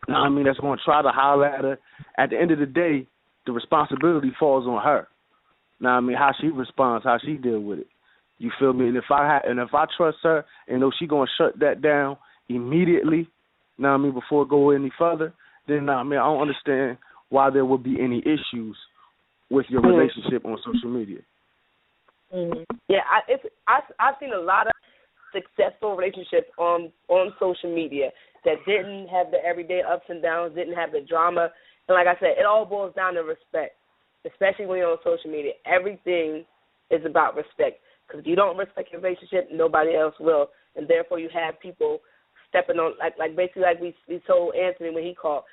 know what I mean, that's going to try to holler at her. At the end of the day, the responsibility falls on her. Know what I mean, how she responds, how she deal with it. You feel me? And if I trust her and know she going to shut that down immediately, know what I mean, before it go any further, then I mean, I don't understand why there would be any issues with your relationship on social media. Mm-hmm. Yeah, I've seen a lot of successful relationships on social media that didn't have the everyday ups and downs, didn't have the drama. And like I said, it all boils down to respect, especially when you're on social media. Everything is about respect, because if you don't respect your relationship, nobody else will. And therefore you have people stepping on, like basically like we told Anthony when he called,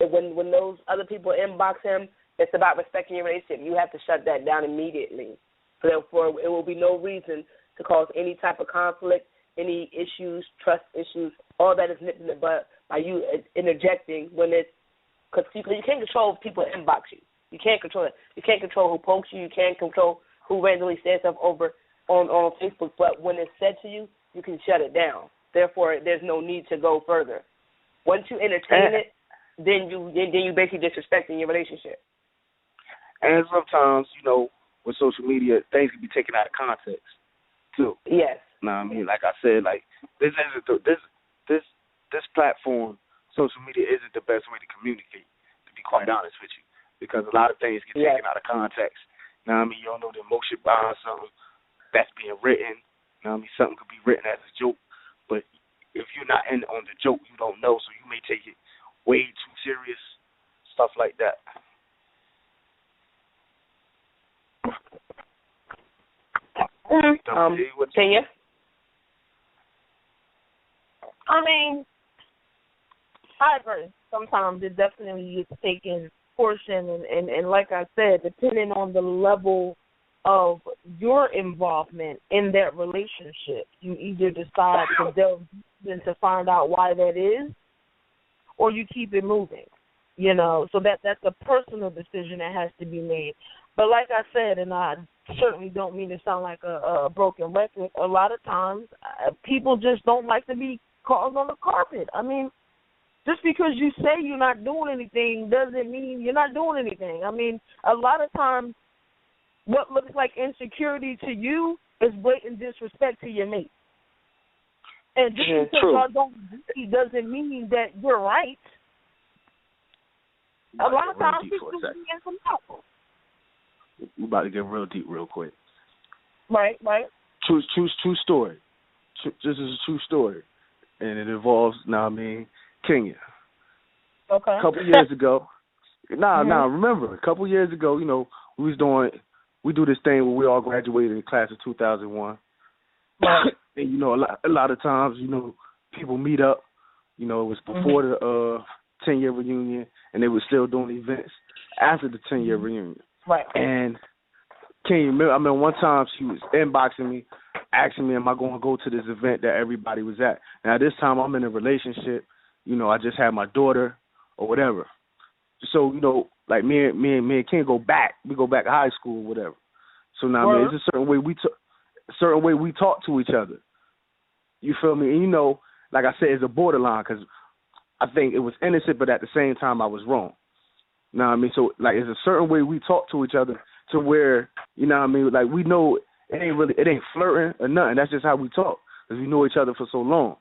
that when those other people inbox him, it's about respecting your relationship. You have to shut that down immediately. So therefore, it will be no reason to cause any type of conflict, any issues, trust issues. All that is nipped in the bud by you interjecting when it's, because you can't control if people inbox you. You can't control it. You can't control who pokes you. You can't control who randomly says stuff over on Facebook. But when it's said to you, you can shut it down. Therefore, there's no need to go further. Once you entertain it, then you basically disrespecting your relationship. And sometimes, you know, with social media, things can be taken out of context too. Yes. Now, I mean, like I said, like this platform, social media isn't the best way to communicate, to be quite honest with you, because a lot of things get taken out of context. Now, I mean, you don't know the emotion behind something that's being written. Now, I mean, something could be written as a joke, but if you're not in on the joke, you don't know, so you may take it way too serious, stuff like that. Tanya? I mean, I agree. Sometimes it definitely gets taken portion, and like I said, depending on the level of your involvement in that relationship, you either decide to delve in to find out why that is, or you keep it moving. You know, so that's a personal decision that has to be made. But like I said, and I certainly don't mean to sound like a broken record, a lot of times people just don't like to be called on the carpet. I mean, just because you say you're not doing anything doesn't mean you're not doing anything. I mean, a lot of times what looks like insecurity to you is blatant disrespect to your mate. And just because y'all don't agree doesn't mean that you're right. A lot of times people do some trouble. We're about to get real deep real quick. Right. True story. This is a true story. And it involves, Kenya. Okay. A couple years ago. Remember, a couple years ago, we do this thing where we all graduated in the class of 2001. Right. And, a lot of times, people meet up. It was before the 10-year reunion, and they were still doing events after the 10-year reunion. Right. And can you remember? I remember one time she was inboxing me, asking me, am I going to go to this event that everybody was at? Now, this time I'm in a relationship. I just had my daughter or whatever. So, like me and Ken go back. We go back to high school or whatever. So now, it's a certain way we talk to each other. You feel me? And, like I said, it's a borderline because I think it was innocent, but at the same time I was wrong. So, like, it's a certain way we talk to each other to where, like, we know it ain't flirting or nothing. That's just how we talk because we know each other for so long.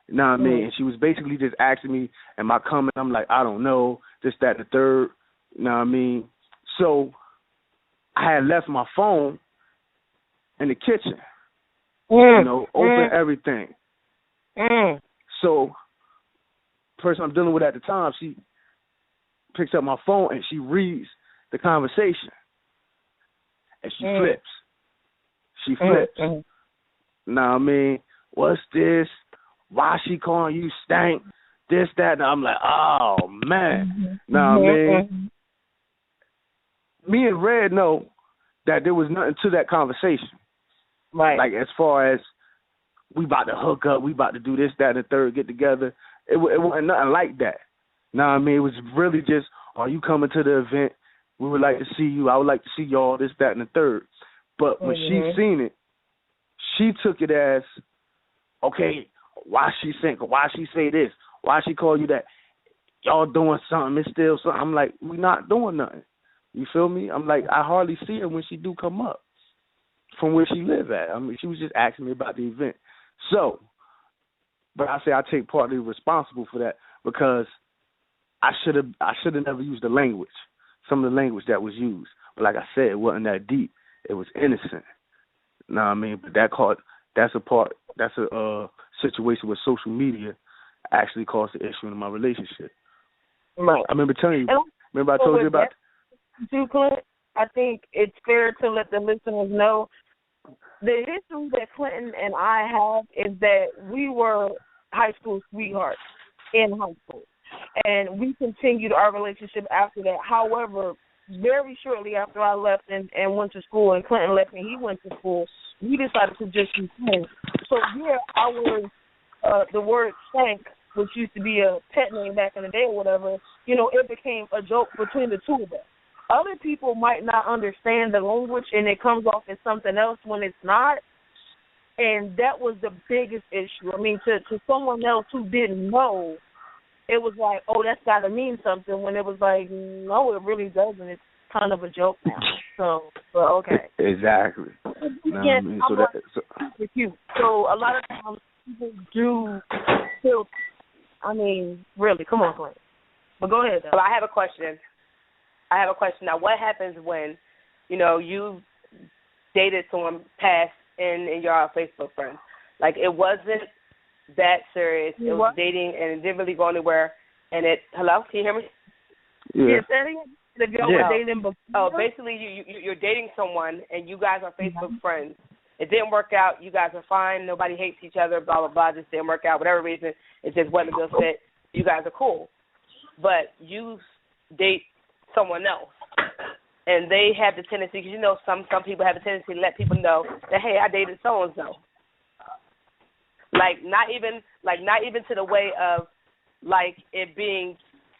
And she was basically just asking me, am I coming? I'm like, I don't know, this, that, and the third. So I had left my phone in the kitchen, open everything. So person I'm dealing with at the time, she picks up my phone and she reads the conversation. And she flips. She flips. What's this? Why she calling you stank? This, that, and I'm like, oh, man. Me and Red know that there was nothing to that conversation. Right. Like, as far as we about to hook up, we about to do this, that, and the third, get together. It wasn't nothing like that. It was really just, are you coming to the event? We would like to see you. I would like to see y'all, this, that, and the third. But when she seen it, she took it as, okay, why she say this? Why she call you that? Y'all doing something. It's still something. I'm like, we not doing nothing. You feel me? I'm like, I hardly see her when she do come up from where she live at. She was just asking me about the event. So, but I say I take partly responsible for that because I should have never used the language, some of the language that was used. But like I said, it wasn't that deep. It was innocent. But that's a situation where social media actually caused the issue in my relationship. Right. I remember telling you. Remember I told you about. Clint, I think it's fair to let the listeners know the history that Clinton and I have is that we were high school sweethearts in high school, and we continued our relationship after that. However, very shortly after I left and went to school, and Clinton left and he went to school, we decided to just be friends. So the word stank, which used to be a pet name back in the day or whatever, it became a joke between the two of us. Other people might not understand the language and it comes off as something else when it's not. And that was the biggest issue. To someone else who didn't know, it was like, oh, that's got to mean something, when it was like, no, it really doesn't. It's kind of a joke now. So, but okay. Exactly. So a lot of times people do feel, really, come on, Clint. But go ahead, though. Well, I have a question. Now, what happens when, you dated someone past and you're our Facebook friends? Like, it wasn't that serious. It was dating and it didn't really go anywhere. And hello? Can you hear me? Yeah. If y'all were dating before? Oh, basically, you're dating someone and you guys are Facebook friends. It didn't work out. You guys are fine. Nobody hates each other, blah, blah, blah. Just didn't work out. Whatever reason, it just wasn't a good fit. You guys are cool. But you date someone else, and they have the tendency, because some people have a tendency to let people know that, hey, I dated so and so. Not even to the way of like it being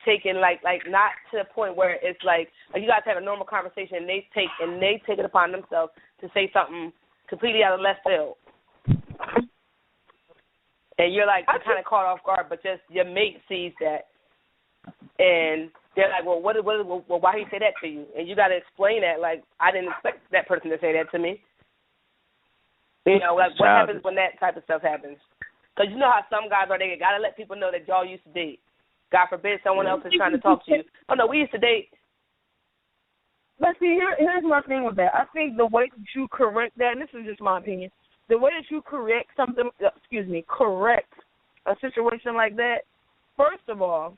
taken like not to the point where it's like you guys have a normal conversation and they take it upon themselves to say something completely out of left field. And you're like kind of caught off guard, but just your mate sees that, and they're like, well, why did he say that to you? And you got to explain that. Like, I didn't expect that person to say that to me. You know, like, what happens when that type of stuff happens? Because you know how some guys are, they got to let people know that y'all used to date. God forbid someone else is trying to talk to you. Oh, no, we used to date. But see, here's my thing with that. I think the way that you correct that, and this is just my opinion, the way that you correct a situation like that, first of all,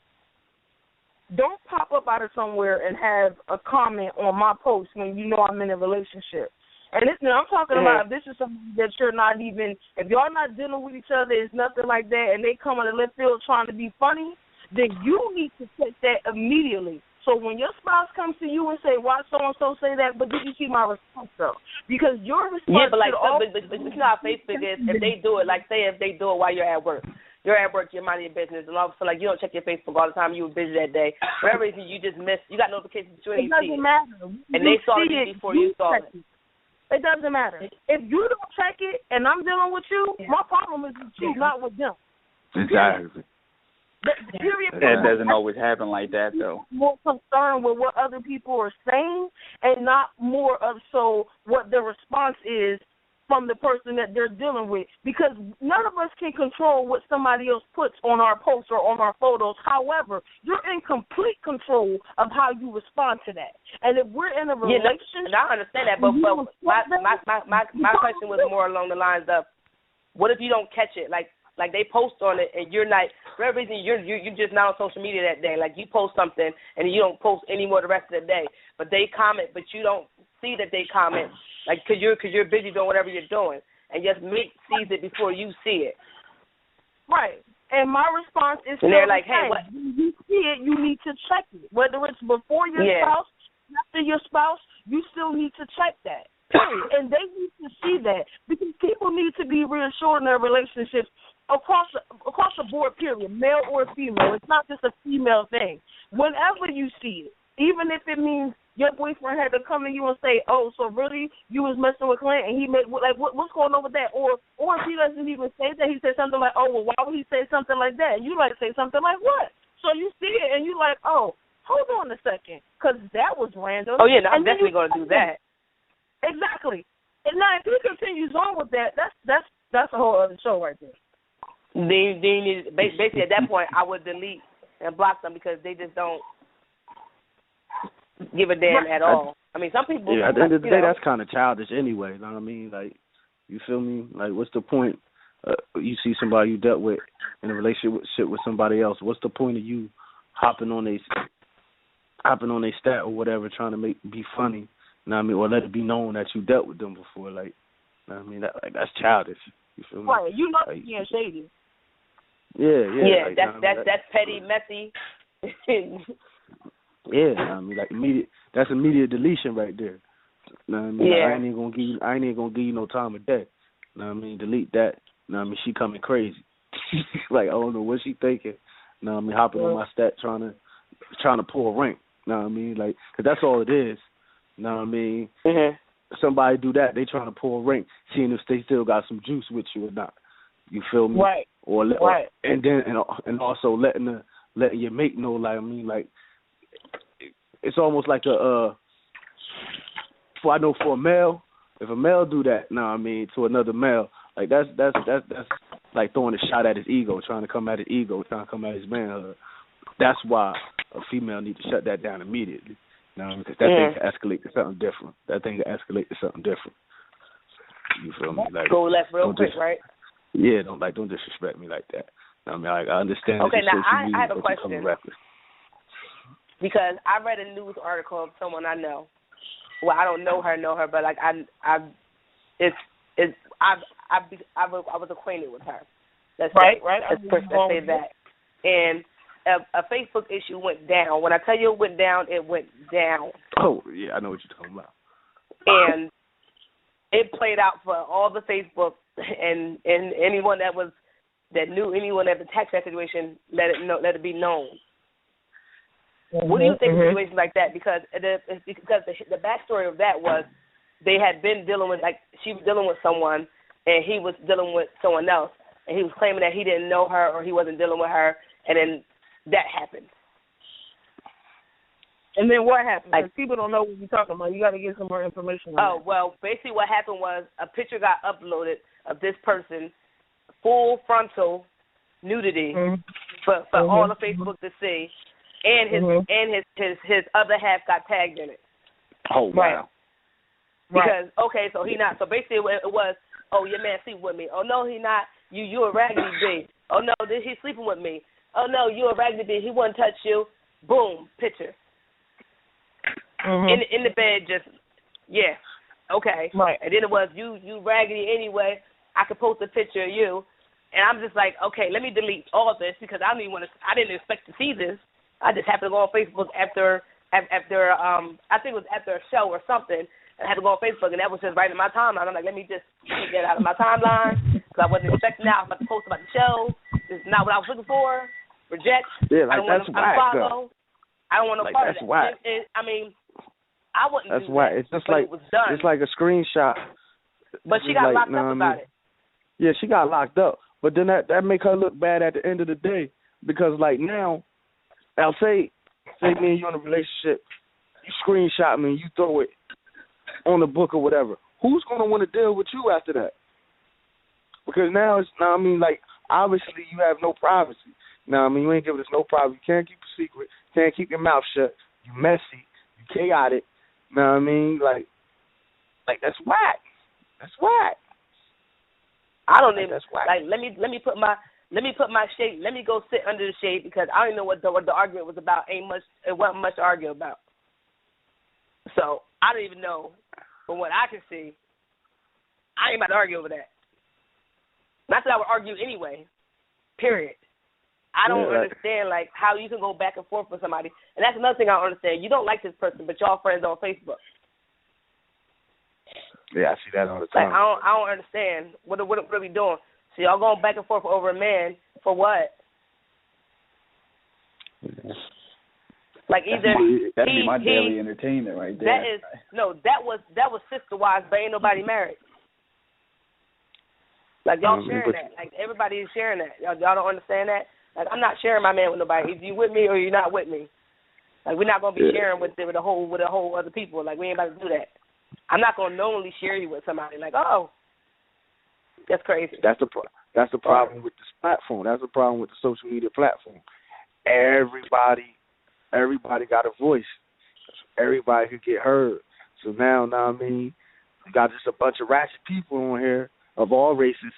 don't pop up out of somewhere and have a comment on my post when you know I'm in a relationship. And I'm talking about if this is something that you're not even, if y'all not dealing with each other, it's nothing like that, and they come on the left field trying to be funny, then you need to check that immediately. So when your spouse comes to you and say, why so-and-so say that, but did you see my response, though? Because your response but you know how Facebook is, if they do it, like say if they do it while you're at work. You're at work, you're minding your business, and all of a sudden, like, you don't check your Facebook all the time, you were busy that day. For whatever reason, you just missed, you got notifications, but you didn't see it. It doesn't matter. And they saw it before you saw it. It doesn't matter. If you don't check it and I'm dealing with you, my problem is with you, not with them. Exactly. That doesn't always happen like that, though. More concerned with what other people are saying and not more of so what the response is from the person that they're dealing with. Because none of us can control what somebody else puts on our posts or on our photos. However, you're in complete control of how you respond to that. And if we're in a relationship... I understand that, but my question was more along the lines of, what if you don't catch it? Like they post on it and you're not, for whatever reason, you're just not on social media that day. Like you post something and you don't post anymore the rest of the day. But they comment, but you don't see that they comment, like because you're busy doing whatever you're doing, and just mate sees it before you see it. Right. And my response is, and they're like, hey, what? When you see it, you need to check it. Whether it's before your spouse, after your spouse, you still need to check that. Period. And they need to see that because people need to be reassured in their relationships across the board, period, male or female. It's not just a female thing. Whenever you see it, even if it means your boyfriend had to come to you and say, oh, so really you was messing with Clint and he made, like, what's going on with that? Or if he doesn't even say that, he said something like, oh, well, why would he say something like that? And you like say something like what? So you see it and you like, oh, hold on a second, because that was random. Oh, yeah, no, I'm definitely going to do that. Exactly. And now if he continues on with that, that's a whole other show right there. Basically, at that point, I would delete and block them because they just don't give a damn at all. I mean, some people... Yeah, at the end of the day, that's kind of childish anyway. You know what I mean? Like, you feel me? Like, what's the point? You see somebody you dealt with in a relationship with somebody else. What's the point of you hopping on their stat or whatever, trying to be funny? You know what I mean? Or let it be known that you dealt with them before. Like, you know what I mean? That's childish. You feel me? Right. You know like, being shady. Yeah. Like, that's petty, messy. Yeah, I mean, like that's immediate deletion right there. You know what I mean? Yeah. Like, I ain't even gonna give you no time of day. You know what I mean? Delete that. You know what I mean? She coming crazy. Like, I don't know what she thinking. You know what I mean? Hopping on my stat trying to pull a rank. You know what I mean? Like, 'cause that's all it is. You know what I mean? Mm-hmm. Somebody do that, they trying to pull a rank, seeing if they still got some juice with you or not. You feel me? Right. Right. And then and also letting your mate know. Like, I mean, like, it's almost like for a male, if a male do that, I mean, to another male, like that's like throwing a shot at his ego, trying to come at his ego, trying to come at his manhood. That's why a female needs to shut that down immediately. Because that thing can escalate to something different. You feel me? Like, go left real quick, right? Yeah, don't disrespect me like that. I mean, I understand. Okay, now I have a question. Because I read a news article of someone I know. Well, I don't know her, but like I was acquainted with her. Let's say that. And a Facebook issue went down. When I tell you it went down, it went down. Oh yeah, I know what you're talking about. And it played out for all the Facebook and anyone that was that knew anyone that attacked that situation, let it be known. What do you think of situations like that? Because the backstory of that was they had been dealing with, like, she was dealing with someone and he was dealing with someone else, and he was claiming that he didn't know her or he wasn't dealing with her, and then that happened. And then what happened? Like, Because people don't know what you're talking about. You got to get some more information on that. Well, basically what happened was a picture got uploaded of this person, full frontal nudity for all of Facebook to see, and his other half got tagged in it. Oh, wow. Because, okay, so he not. So basically it was, oh, your man sleeping with me. Oh, no, he not. You a raggedy B. Oh, no, he's sleeping with me. Oh, no, you a raggedy B. He wouldn't touch you. Boom, picture. In the bed, just, yeah, okay. Right. And then it was, you raggedy anyway. I could post a picture of you. And I'm just like, okay, let me delete all this because I didn't expect to see this. I just happened to go on Facebook after I think it was after a show or something. I had to go on Facebook, and that was just right in my timeline. I'm like, let me just get that out of my timeline because I wasn't expecting that. I was about to post about the show. This is not what I was looking for. Reject. Yeah, like, that's whack, though. I don't want no like, part of that's that. whack. I mean, I wouldn't that's do whack. that. It's just like like, it was done. it's like a screenshot. But she got like, locked up about it. Yeah, she got locked up. But then that make her look bad at the end of the day because, like, now, I'll say me and you in a relationship, you screenshot me and you throw it on the book or whatever. Who's going to want to deal with you after that? Because now like, obviously you have no privacy. You ain't giving us no privacy. You can't keep a secret. You can't keep your mouth shut. You messy. You chaotic. Like that's whack. That's whack. I don't even that's whack. like. Let me put my shade. Let me go sit under the shade because I don't even know what the argument was about. It wasn't much to argue about. So I don't even know. From what I can see, I ain't about to argue over that. Not that I would argue anyway. Period. I don't understand like how you can go back and forth with somebody, and that's another thing I don't understand. You don't like this person, but y'all friends on Facebook. Yeah, I see that all the time. Like I don't understand. What are we doing? So y'all going back and forth over a man for what? Like either that'd be my daily entertainment right there. That was sister wives, but ain't nobody married. Like y'all sharing that. Like everybody is sharing that. Y'all don't understand that. Like I'm not sharing my man with nobody. Either you with me or you're not with me. Like we're not gonna be sharing with a whole other people. Like we ain't about to do that. I'm not gonna knowingly share you with somebody. Like that's crazy. That's the problem with this platform. That's the problem with the social media platform. Everybody got a voice. Everybody could get heard. So now, we got just a bunch of ratchet people on here of all races.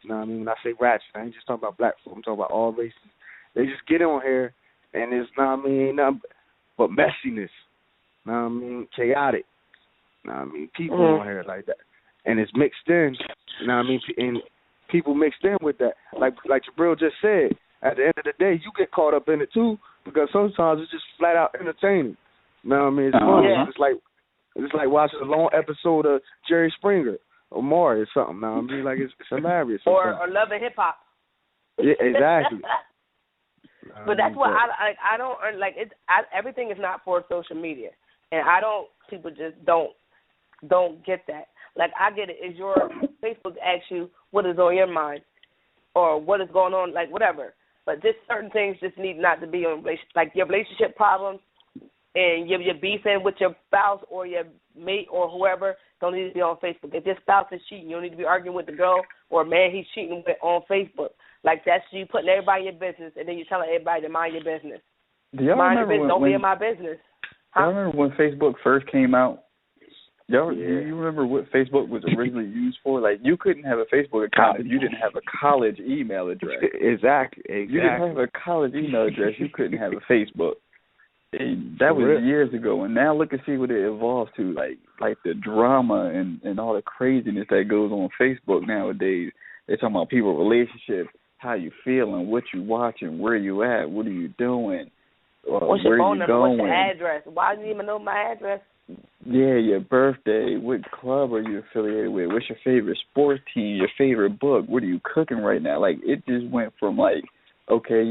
When I say ratchet, I ain't just talking about black folk. I'm talking about all races. They just get on here, and it's, ain't nothing but messiness. Chaotic. People on here like that. And it's mixed in, and people mixed in with that. Like Jabril just said, at the end of the day, you get caught up in it too, because sometimes it's just flat out entertaining. It's funny. Yeah. It's like watching a long episode of Jerry Springer or Maury or something. Like it's hilarious. Or Love and Hip Hop. Yeah, exactly. But that's what I don't like. Everything is not for social media, and people just don't get that. Like I get it. Is your Facebook asks you what is on your mind, or what is going on, like whatever. But just certain things just need not to be on like your relationship problems and your beefing with your spouse or your mate or whoever don't need to be on Facebook. If your spouse is cheating, you don't need to be arguing with the girl or man he's cheating with on Facebook. Like that's you putting everybody in your business and then you're telling everybody to mind your business. Do y'all mind remember your business. Don't be in my business. Y'all remember when Facebook first came out? Do you remember what Facebook was originally used for? Like, you couldn't have a Facebook account if you didn't have a college email address. Exactly. You didn't have a college email address, you couldn't have a Facebook. And that was years ago, and now look and see what it evolved to, like the drama and all the craziness that goes on Facebook nowadays. They're talking about people's relationships, how you feeling, what you watching, where you at, what are you doing, what's your where phone you number, going. what's your address? Why do you even know my address? Yeah, your birthday. What club are you affiliated with? What's your favorite sports team? Your favorite book? What are you cooking right now? Like, it just went from like, okay,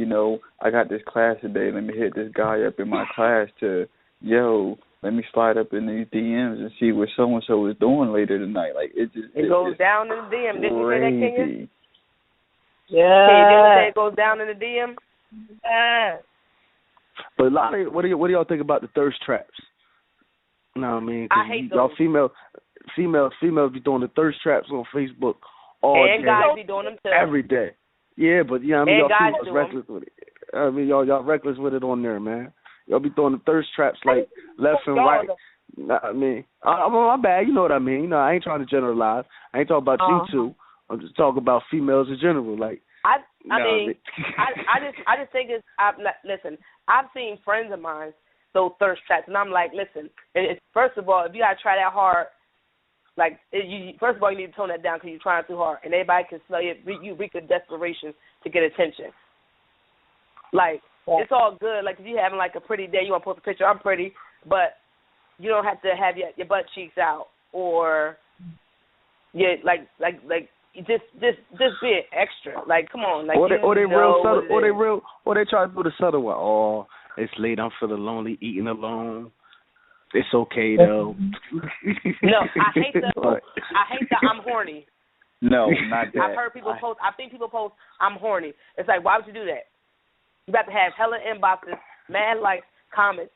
I got this class today. Let me hit this guy up in my class to, yo, let me slide up in these DMs and see what so and so is doing later tonight. Like, it goes down in the DM. Didn't you say that, Kenya? Yeah. Hey, didn't you say it goes down in the DM? Yeah. But a lot of what do y'all think about the thirst traps? You know what I mean? I hate y'all those. females be doing the thirst traps on Facebook all and day. And guys be doing them too. Every day. Yeah, but y'all guys females reckless with it. I mean, y'all reckless with it on there, man. Y'all be throwing the thirst traps like left and right. I mean, I'm my bad. You know what I mean? I ain't trying to generalize. I ain't talking about you two. I'm just talking about females in general. Like, I just think it's. Listen, I've seen friends of mine throw thirst traps, and I'm like, listen. First of all, if you gotta try that hard, like, first of all, you need to tone that down because you're trying too hard, and everybody can smell you. You reek of desperation to get attention. Like, it's all good. Like, if you having like a pretty day, you want to post a picture. I'm pretty, but you don't have to have your butt cheeks out or just be extra. Like, come on. Like, or they try to do the subtle one. Oh, it's late. I'm feeling lonely, eating alone. It's okay though. No, I hate the I'm horny. No, not that. I've heard people post. I've seen people post I'm horny. It's like, why would you do that? You got to have hella inboxes, mad likes, comments.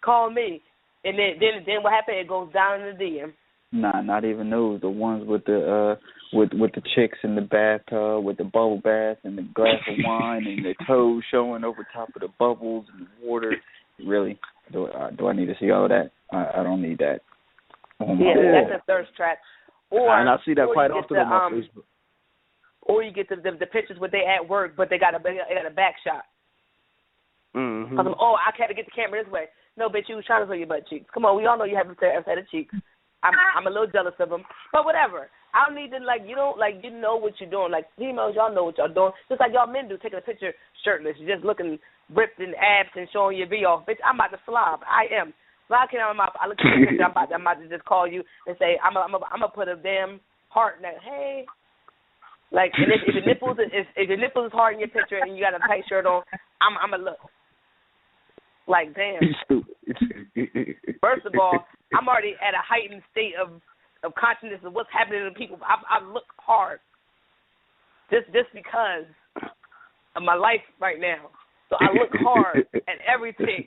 Call me, and then what happened? It goes down in the DM. Nah, not even those. The ones with the with the chicks in the bathtub with the bubble bath and the glass of wine and the toes showing over top of the bubbles and the water. Really? Do I need to see all that? I don't need that. That's a thirst trap. And I see that quite often on my Facebook. Or you get the pictures where they at work, but they got a back shot. Mm-hmm. I can't get the camera this way. No, bitch, you was trying to show your butt cheeks. Come on, we all know you have a set of cheeks. I'm a little jealous of them, but whatever. I don't need to you know what you're doing. Like, females, y'all know what y'all doing. Just like y'all men do, taking a picture shirtless. You're just looking ripped in abs and showing your V off. Bitch, I'm about to slob. I am. Slob came out of my mouth. I look at the picture. I'm about to just call you and say, I'm gonna put a damn heart in that. Hey. Like, and if your nipples is hard in your picture and you got a tight shirt on, I'm a look. Like, damn. First of all, I'm already at a heightened state of consciousness of what's happening to people. I look hard just because of my life right now. So I look hard at everything.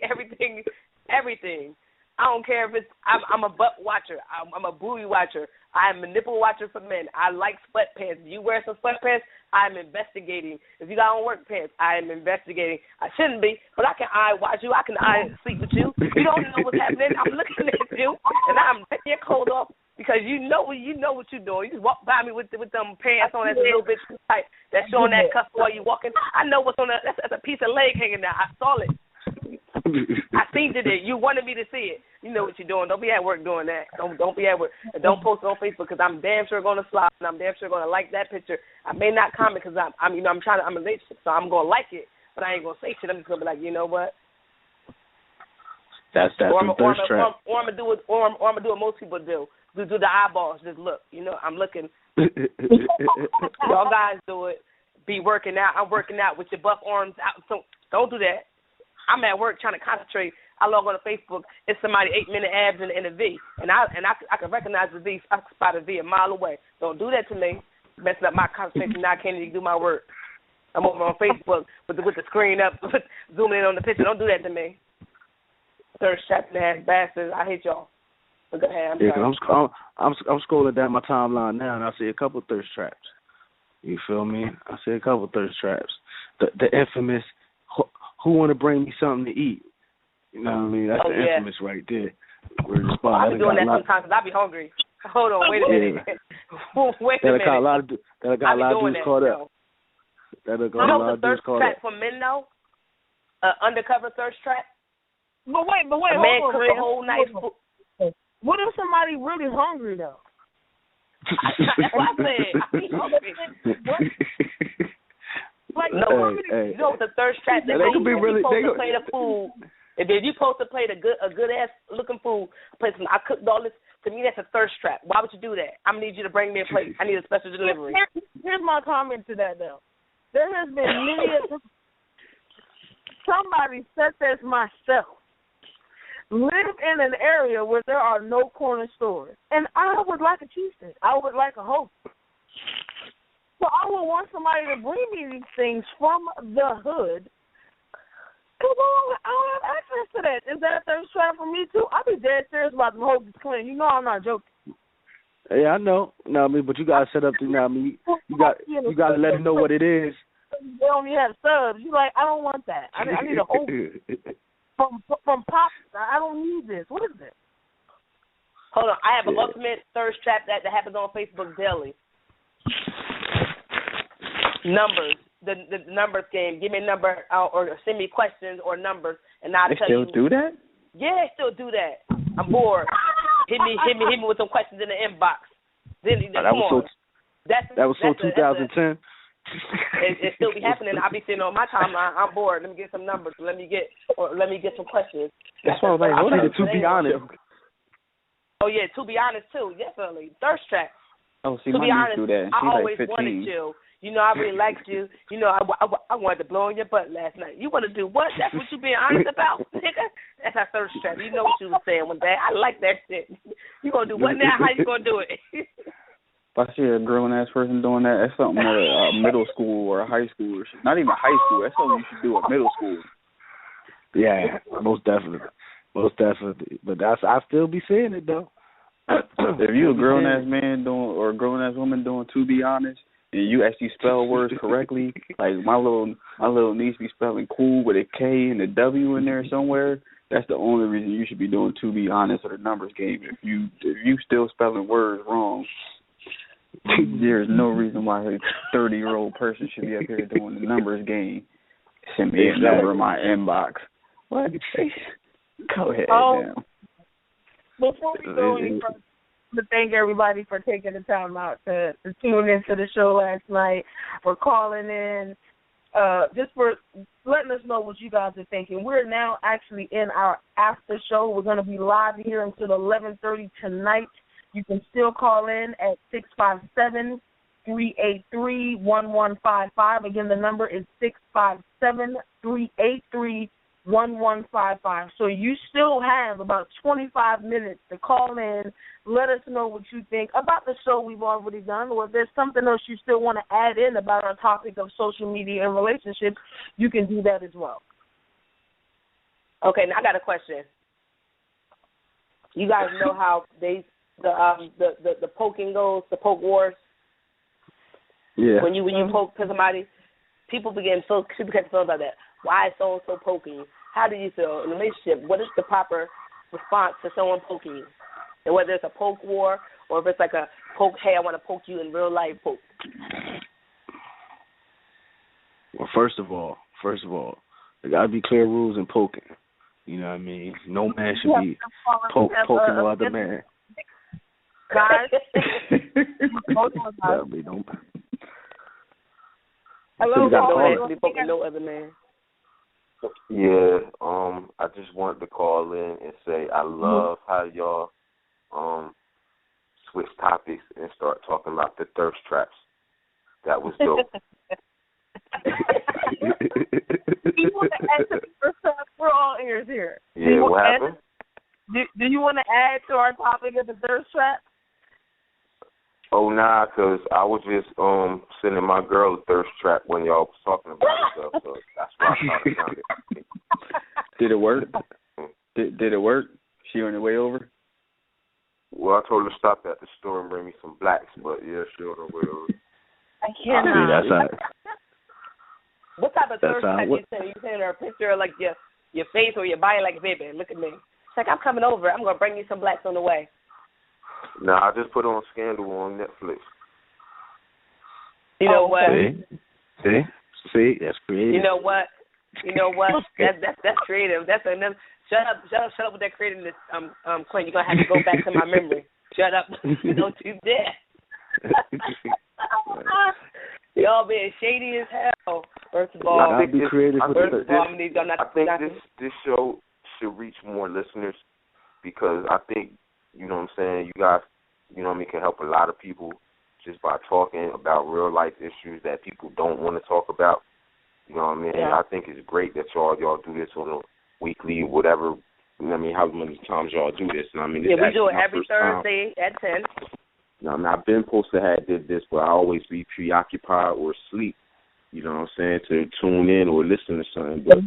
I don't care if it's. I'm a butt watcher. I'm a booty watcher. I'm a nipple watcher for men. I like sweatpants. If you wear some sweatpants, I'm investigating. If you got on work pants, I am investigating. I shouldn't be, but I can eye watch you. I can eye sleep with you. You don't know what's happening. I'm looking at you, and I'm taking your coat off because you know what you're doing. You just walk by me with them pants on that's a little bit too tight. That's showing that cuff while you're walking. I know what's on that. That's a piece of leg hanging there. I saw it. I seen it. You wanted me to see it. You know what you're doing. Don't be at work doing that. Don't be at work. And don't post it on Facebook because I'm damn sure going to slide and I'm damn sure going to like that picture. I may not comment because I'm in a relationship, so I'm going to like it, but I ain't going to say shit. I'm just going to be like, you know what? That's thirst trap. Or I'm gonna do what most people do. Do the eyeballs. Just look. I'm looking. Y'all guys do it. Be working out. I'm working out with your buff arms out. So don't do that. I'm at work trying to concentrate. I log on to Facebook. It's somebody 8-minute abs and a V, and I can recognize the V. I can spot a V a mile away. Don't do that to me. Messing up my concentration. Now I can't even do my work. I'm over on Facebook with the screen up, zooming in on the picture. Don't do that to me. Thirst trapping ass bastards. I hate y'all. But go ahead. I'm scrolling down my timeline now, and I see a couple thirst traps. You feel me? I see a couple thirst traps. The infamous, who want to bring me something to eat? You know what I mean? That's the infamous right there. I be doing that sometimes because I be hungry. Hold on, wait a minute. Wait a minute. Got a lot of dudes caught up. You know the thirst trap for men though? Undercover thirst trap. But wait, a man cook a whole night food. What if somebody really hungry though? That's what I said. I be hungry. Like, you know the thirst trap that they could be really plate of food. If you supposed to plate a good ass looking food, play some, I cooked all this. To me, that's a thirst trap. Why would you do that? I'm gonna need you to bring me a plate. I need a special delivery. Here's my comment to that though. There has been somebody such as myself live in an area where there are no corner stores, and I would like a cheese stick. I would like a hope. So I would want somebody to bring me these things from the hood. Because I don't have access to that. Is that a thirst trap for me, too? I'll be dead serious about the whole clean. You know I'm not joking. Yeah, I know. No, I mean, but you got to set up, you know what I mean? You got to let them know what it is. They only have subs. You like, I don't want that. I need a whole from Pop. I don't need this. What is it? Hold on. I have an ultimate thirst trap that happens on Facebook daily. Numbers. The numbers game. Give me a number or send me questions or numbers, and I'll tell you. They still do that? Yeah, they still do that. I'm bored. Hit me with some questions in the inbox. Then that was so 2010. It still be happening. I'll be sitting on my timeline. I'm bored. Let me get some numbers. Let me get some questions. That's what I was like. I need to be honest. Oh yeah, to be honest too. Definitely thirst trap. Oh, see, to my be honest, do that. I She's always like 15. wanted you. You know, I really liked you. You know, I wanted to blow on your butt last night. You want to do what? That's what you being honest about, nigga? That's our thirst trap. You know what you was saying one day. I like that shit. You gonna do what now? How you gonna do it? If I see a grown-ass person doing that, that's something at a middle school or a high school or shit. Not even high school. That's something you should do at middle school. Yeah, most definitely. Most definitely. But I still be seeing it, though. If you a grown-ass man doing or a grown-ass woman doing to be honest, and you actually spell words correctly, like my little niece be spelling cool with a K and a W in there somewhere, that's the only reason you should be doing to be honest or the numbers game. If you still spelling words wrong, there's no reason why a 30-year-old person should be up here doing the numbers game. Send me a number in my inbox. What? Go ahead now. Before we go any further, to thank everybody for taking the time out to tune into the show last night, for calling in, just for letting us know what you guys are thinking. We're now actually in our after show. We're going to be live here until 11:30 tonight. You can still call in at 657-383-1155. Again, the number is 657-383-1155. 1155. So you still have about 25 minutes to call in. Let us know what you think about the show we've already done, or if there's something else you still want to add in about our topic of social media and relationships, you can do that as well. Okay, now I got a question. You guys know how the poking goes, the poke wars? Yeah. When you poke to somebody, people begin to feel about that. Why is so poking you? How do you feel in a relationship? What is the proper response to someone poking you? And whether it's a poke war or if it's like a poke, hey, I want to poke you in real life poke. Well, first of all, there got to be clear rules in poking. You know what I mean? No man should be poking no other man. Guys, hello, poking no other man. Yeah, I just wanted to call in and say I love how y'all switch topics and start talking about the thirst traps. That was dope. We're all ears here. Yeah, what happened? Do you want to add to our topic of the thirst trap? Oh, nah, because I was just sending my girl a thirst trap when y'all was talking about stuff, so that's why I thought it sounded. Did it work? Did it work? She on her way over? Well, I told her to stop at the store and bring me some blacks, but yeah, she on her way over. I cannot. That's all right. What type of thirst trap you sending? You sending her a picture of like your face or your body, like, baby, look at me. It's like, I'm coming over. I'm going to bring you some blacks on the way. Nah, I just put on Scandal on Netflix. You know what? See, that's creative. You know what? That's creative. That's another. Shut up with that creativeness, Quinn. You're gonna have to go back to my memory. Shut up. Don't you dare. Y'all being shady as hell. First of all, I think this show should reach more listeners because I think, you know what I'm saying, you guys, you know what I mean, can help a lot of people just by talking about real life issues that people don't want to talk about. You know what I mean? Yeah. I think it's great that y'all do this on a weekly, whatever. You know what I mean? How many times y'all do this? You know what I mean? Yeah, we do it every Thursday at 10. Now, I've been supposed to have did this, but I always be preoccupied or asleep. You know what I'm saying? To tune in or listen to something. But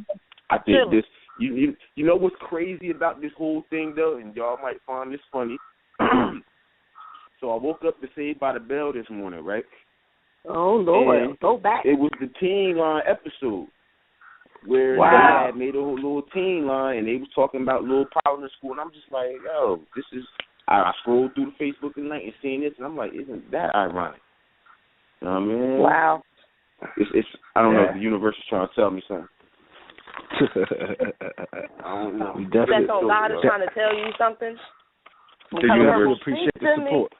I think this. You know what's crazy about this whole thing though, and y'all might find this funny. So I woke up to Saved by the Bell this morning, right? Oh Lord, go back. It was the teen line episode where they had made a whole little teen line, and they was talking about little power in school, and I'm just like, yo, this is. I scrolled through the Facebook tonight and seeing this, and I'm like, isn't that ironic? You know what I mean? Wow. It's I don't know if the universe is trying to tell me something. I don't know. That's so God is trying to tell you something. The universe appreciate the support.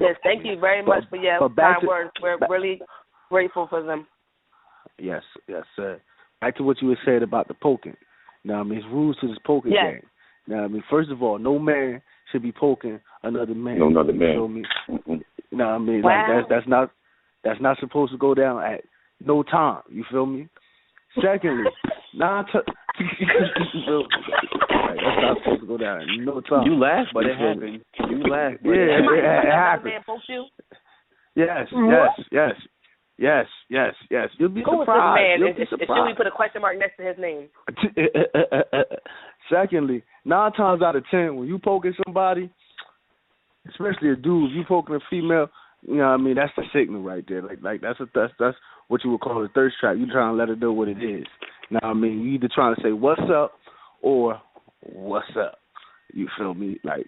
Yes, thank you very much for your kind words. We're really grateful for them. Yes, sir. Back to what you were saying about the poking. Now, I mean, it's rules to this poking game. Now, I mean, first of all, no man should be poking another man. No, another man. You feel me? No, I mean, like that's not supposed to go down at no time. You feel me? Secondly, that's not supposed to go down at no time. You laugh, but it happened. You laugh, but it happened. Man poked you? Yes. You'll be Who surprised. was this man? Should we put a question mark next to his name? Secondly, 9 times out of 10, when you poking somebody, especially a dude, if you poking a female, you know what I mean, that's the signal right there. Like that's what you would call a thirst trap. You trying to let her know what it is. Now I mean, you either trying to say what's up or what's up. You feel me? Like,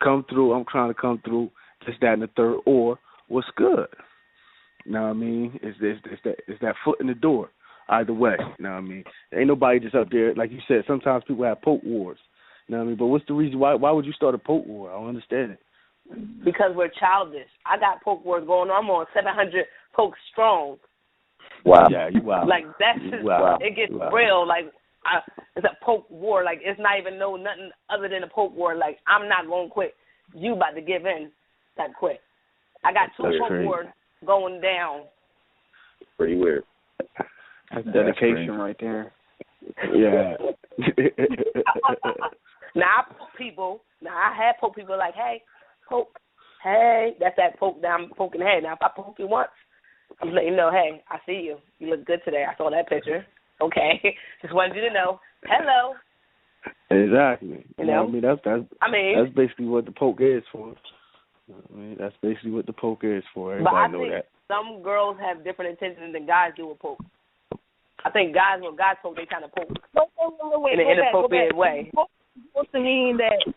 come through, I'm trying to come through, this, that, and the third, or what's good. You know what I mean? It's that foot in the door. Either way, you know what I mean? There ain't nobody just up there, like you said, sometimes people have poke wars. You know what I mean? But what's the reason why would you start a poke war? I don't understand it. Because we're childish. I got poke wars going on. I'm on 700 pokes strong. Wow. Yeah, you wild. Like, that's just, it gets real. Like, it's a poke war. Like, it's not even nothing other than a poke war. Like, I'm not going to quit. You about to give in that quick. I got 2 poke wars going down. Pretty weird. That's dedication right there. Yeah. Now, I poke people. Now, I have poke people like, hey, poke. Hey, that's that poke that I'm poking head. Now, if I poke you once, I'm letting you know, hey, I see you. You look good today. I saw that picture. Okay. Just wanted you to know. Hello. Exactly. You know? I mean, that's basically what the poke is for. I mean, that's basically what the poke is for. Everybody know that. Some girls have different intentions than guys do with poke. I think guys, when guys poke, they kind of poke in an inappropriate way. Supposed to mean that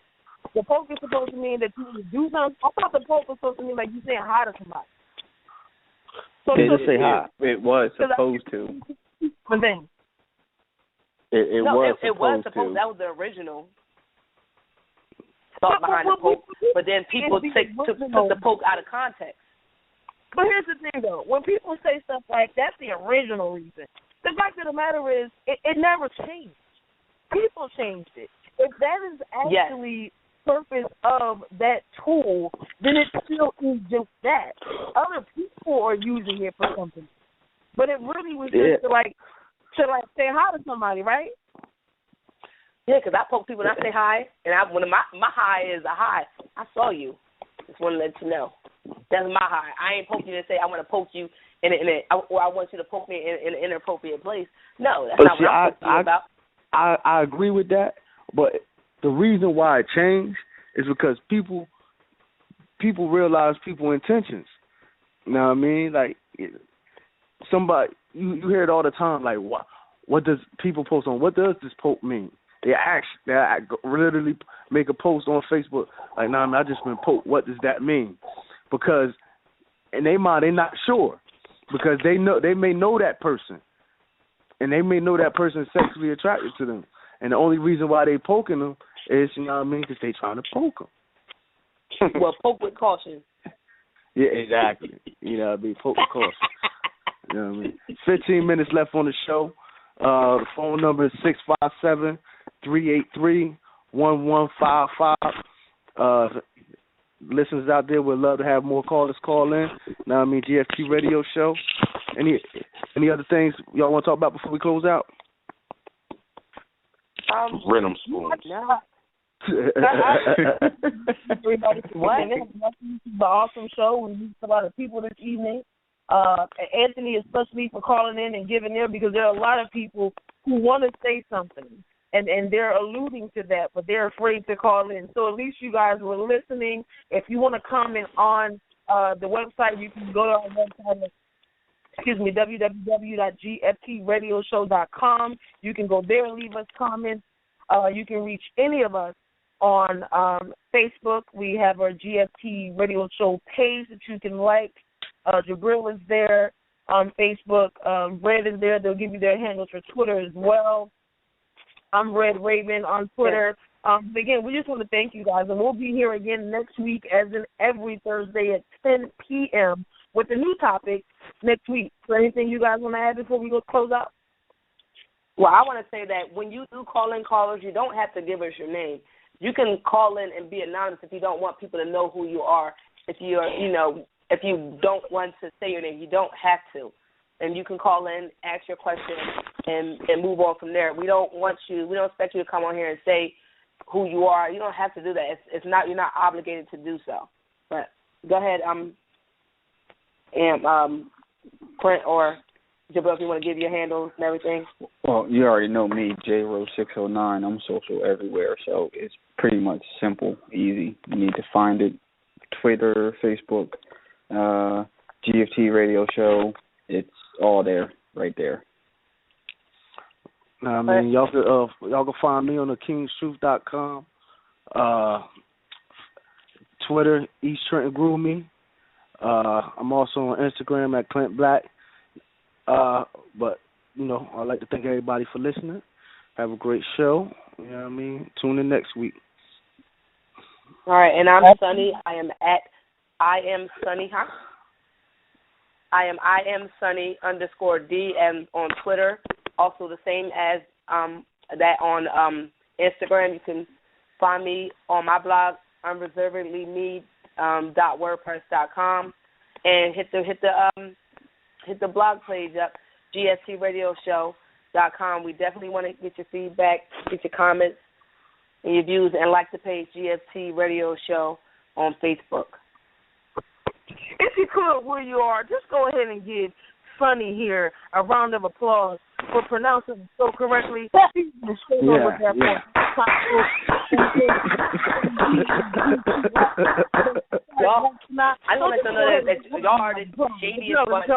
the poke is supposed to mean that you do something. I thought the poke was supposed to mean like you saying hi to somebody. So just say hi. It was supposed to. But then it was supposed to. That was the original thought behind the poke. But then people took the poke out of context. But here's the thing, though. When people say stuff like that's the original reason. The fact of the matter is, it never changed. People changed it. If that is actually purpose of that tool, then it still is just that. Other people are using it for something. But it really was just to say hi to somebody, right? Yeah, because I poke people and I say hi, and when my hi is a hi. I saw you. Just want to let you know. That's my hi. I ain't poking you and say I want to poke you or I want you to poke me in an inappropriate place. No, that's not what I'm poking you about. I agree with that, but the reason why it changed is because people realize people's intentions. You know what I mean? Like, somebody, you hear it all the time, like, what does people post on? What does this poke mean? They literally make a post on Facebook, like, nah, man, I just been poked. What does that mean? Because in their mind, they're not sure. Because they may know that person. And they may know that person is sexually attracted to them. And the only reason why they poking them is, you know what I mean, because they trying to poke them. Well, poke with caution. Yeah, exactly. You know what I mean? Poke with caution. You know what I mean? 15 minutes left on the show. The phone number is 657-383-1155. Listeners out there would love to have more callers call in. Now, GFT Radio Show. Any other things y'all want to talk about before we close out? Rhythm spoons. No. What? This is an awesome show. We meet a lot of people this evening. Anthony, especially for calling in and giving there, because there are a lot of people who want to say something, and they're alluding to that, but they're afraid to call in. So at least you guys were listening. If you want to comment on the website, you can go to our website, www.gftradioshow.com. You can go there and leave us comments. You can reach any of us on Facebook. We have our GFT Radio Show page that you can like. Jabril is there on Facebook. Red is there. They'll give you their handles for Twitter as well. I'm Red Raven on Twitter. Again, we just want to thank you guys, and we'll be here again next week, as in every Thursday at 10 p.m. with a new topic next week. So anything you guys want to add before we go close out? Well, I want to say that when you do call in callers, you don't have to give us your name. You can call in and be anonymous if you don't want people to know who you are. If you're, if you don't want to say your name, you don't have to. And you can call in, ask your question, and move on from there. We don't expect you to come on here and say who you are. You don't have to do that. It's not, you're not obligated to do so. But go ahead, Clint or Jabril, if you want to give your handles and everything. Well, you already know me, JRO609. I'm social everywhere, so it's pretty much simple, easy. You need to find it. Twitter, Facebook, GFT Radio Show. It's all there, right there. Y'all can find me on thekingstruth.com. Twitter, East Trenton Groomie. I'm also on Instagram at Clint Black. But, I'd like to thank everybody for listening. Have a great show. You know what I mean? Tune in next week. All right, and I'm Sunny. I am Sunny, huh? I am _D and on Twitter. Also the same as that on Instagram. You can find me on my blog, unreservedlyme.wordpress.com, and hit the blog page up, gftradioshow.com. We definitely want to get your feedback, get your comments and your views, and like the page GFT Radio Show on Facebook. If you could, where you are, just go ahead and give Sunny here a round of applause for pronouncing it so correctly. I want to know that y'all are the shadiest bunch.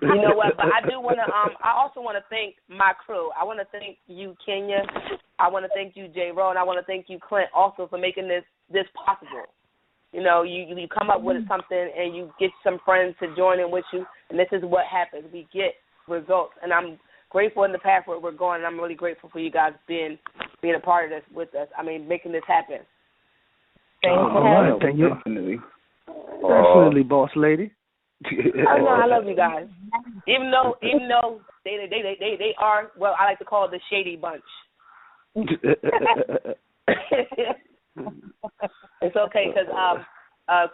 You know what? But I do want to. I also want to thank my crew. I want to thank you, Kenya. I want to thank you, J. Ro, and I want to thank you, Clint, also for making this possible. You come up with something and you get some friends to join in with you, and this is what happens. We get results, and I'm grateful in the path where we're going, and I'm really grateful for you guys being a part of this with us. I mean, making this happen. Thank you. Definitely, boss lady. I love you guys. Even though they are, well, I like to call it the shady bunch. It's okay because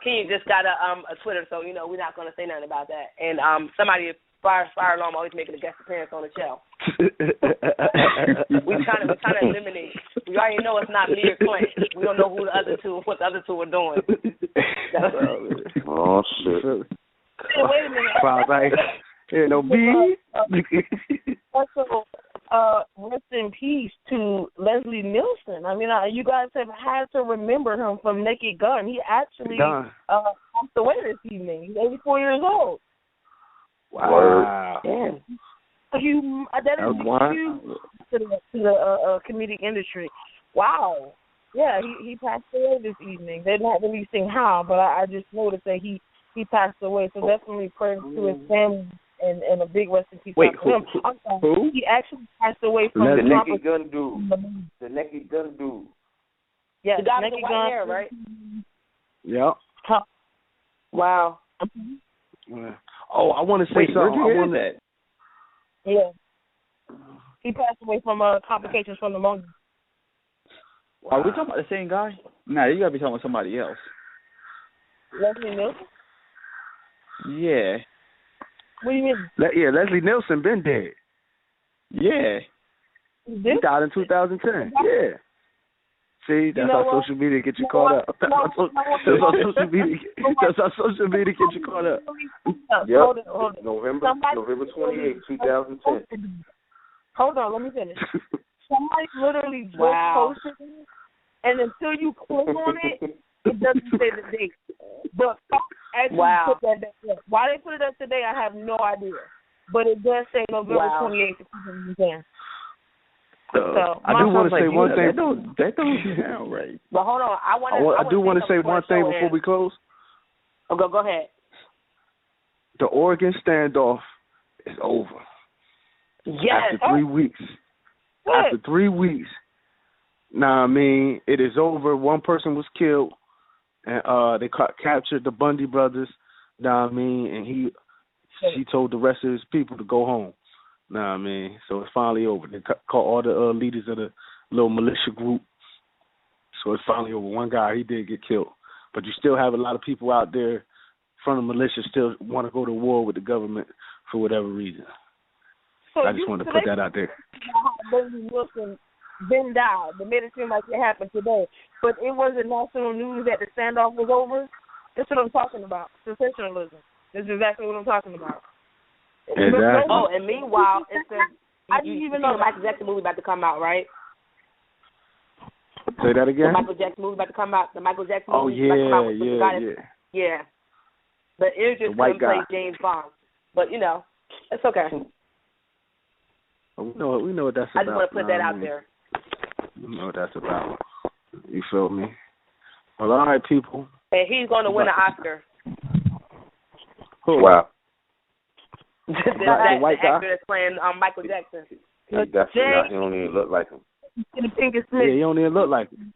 King just got a Twitter, so we're not going to say nothing about that. And somebody fire alarm always making a guest appearance on the show. we trying to eliminate. We already know it's not me or Clint. We don't know what the other two are doing. Oh shit. Hey, wait a minute. Also, rest in peace to Leslie Nielsen. I mean, you guys have had to remember him from Naked Gun. He actually passed away this evening. He's 84 years old. Wow. Yeah. That is huge to the comedic industry. Wow. Yeah, he passed away this evening. They're not releasing how, but I just noticed that he passed away. So definitely prayers to his family and a big rest in peace. Wait, who? He actually passed away from the Naked Gun dude. The Naked Gun dude. Yeah, the guy with the white hair, right? Yep. Huh. Wow. Oh, I want to say something. Yeah. He passed away from complications from pneumonia. Are we talking about the same guy? Nah, you gotta be talking about somebody else. Leslie Nielsen? Yeah. What do you mean? Leslie Nielsen been dead. Yeah. He died in 2010. Yeah. See, that's how social media get you caught up. That's how social media get you caught up. Yep. Hold on. November 28, 2010. Hold on, let me finish. Somebody literally just posted it, and until you click on it, it doesn't say the date. But actually put that back up. Why they put it up today, I have no idea. But it does say November 28th, 2010. So I do want to say one thing. That don't sound right. But hold on, I do want to say one thing before we close. Oh, go ahead. The Oregon standoff is over. Yes. After 3 weeks. After 3 weeks. Nah, I mean, it is over. One person was killed, and they captured the Bundy brothers. Nah, I mean, and she told the rest of his people to go home. Nah, I mean, so it's finally over. They caught all the leaders of the little militia group. So it's finally over. One guy, he did get killed. But you still have a lot of people out there from the militia still want to go to war with the government for whatever reason. So I just wanted to put that out there. Leslie Nielsen then died. They made it seem like it happened today. But it wasn't national news that the standoff was over. That's what I'm talking about. Sensationalism. That's exactly what I'm talking about. Exactly. Oh, and meanwhile, it's I didn't even know the Michael Jackson movie about to come out, right? Say that again? The Michael Jackson movie about to come out. The Michael Jackson movie about to come out with the guy yeah. The Idris white play guy. James Bond. But, you know, it's okay. We know what that's about. I just want to put that out there. We know what that's about. You feel me? Well, all right, people. And he's going to win an Oscar. Who? Wow. that white guy? actor that's playing Michael Jackson. He definitely not. He don't even look like him. The Pinkest Yeah, he don't even look like him.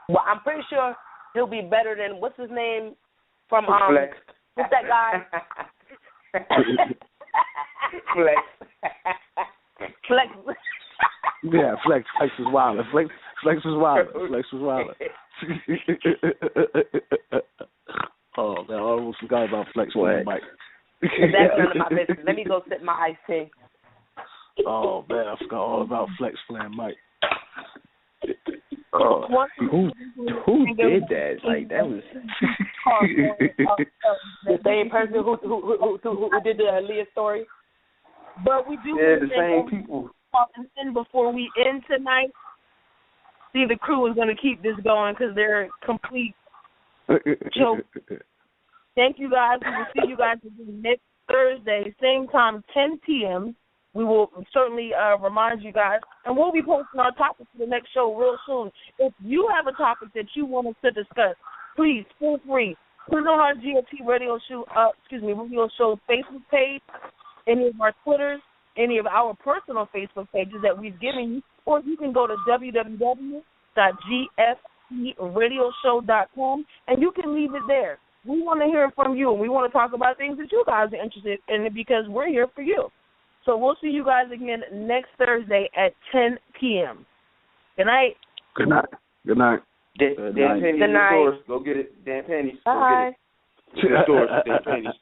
Well, I'm pretty sure he'll be better than, what's his name from, Flex. what's that guy? Flex. Flex. Yeah, Flex was wild. Flex was wild. Flex was wild. Oh man, I almost forgot about Flex playing Mike. That's none of my business. Let me go sip my iced tea. Oh man, I forgot all about Flex playing Mike. Oh, who did that? Like that was the same person who did the Aaliyah story. But we do the same people. Before we end tonight, see, the crew is going to keep this going because they're complete joke. Thank you guys. We will see you guys again next Thursday, same time, 10 p.m. We will certainly remind you guys, and we'll be posting our topic for the next show real soon. If you have a topic that you want us to discuss, please feel free. Put it on our GOT Radio Show Facebook page, any of our Twitters, any of our personal Facebook pages that we've given you, or you can go to www.gftradioshow.com and you can leave it there. We want to hear from you, and we want to talk about things that you guys are interested in because we're here for you. So we'll see you guys again next Thursday at 10 p.m. Good night. Good night. Good night. Dan Penny's in the stores. Go get it. Dan Penny's. Bye. Go get it. In the stores. Dan Penny's.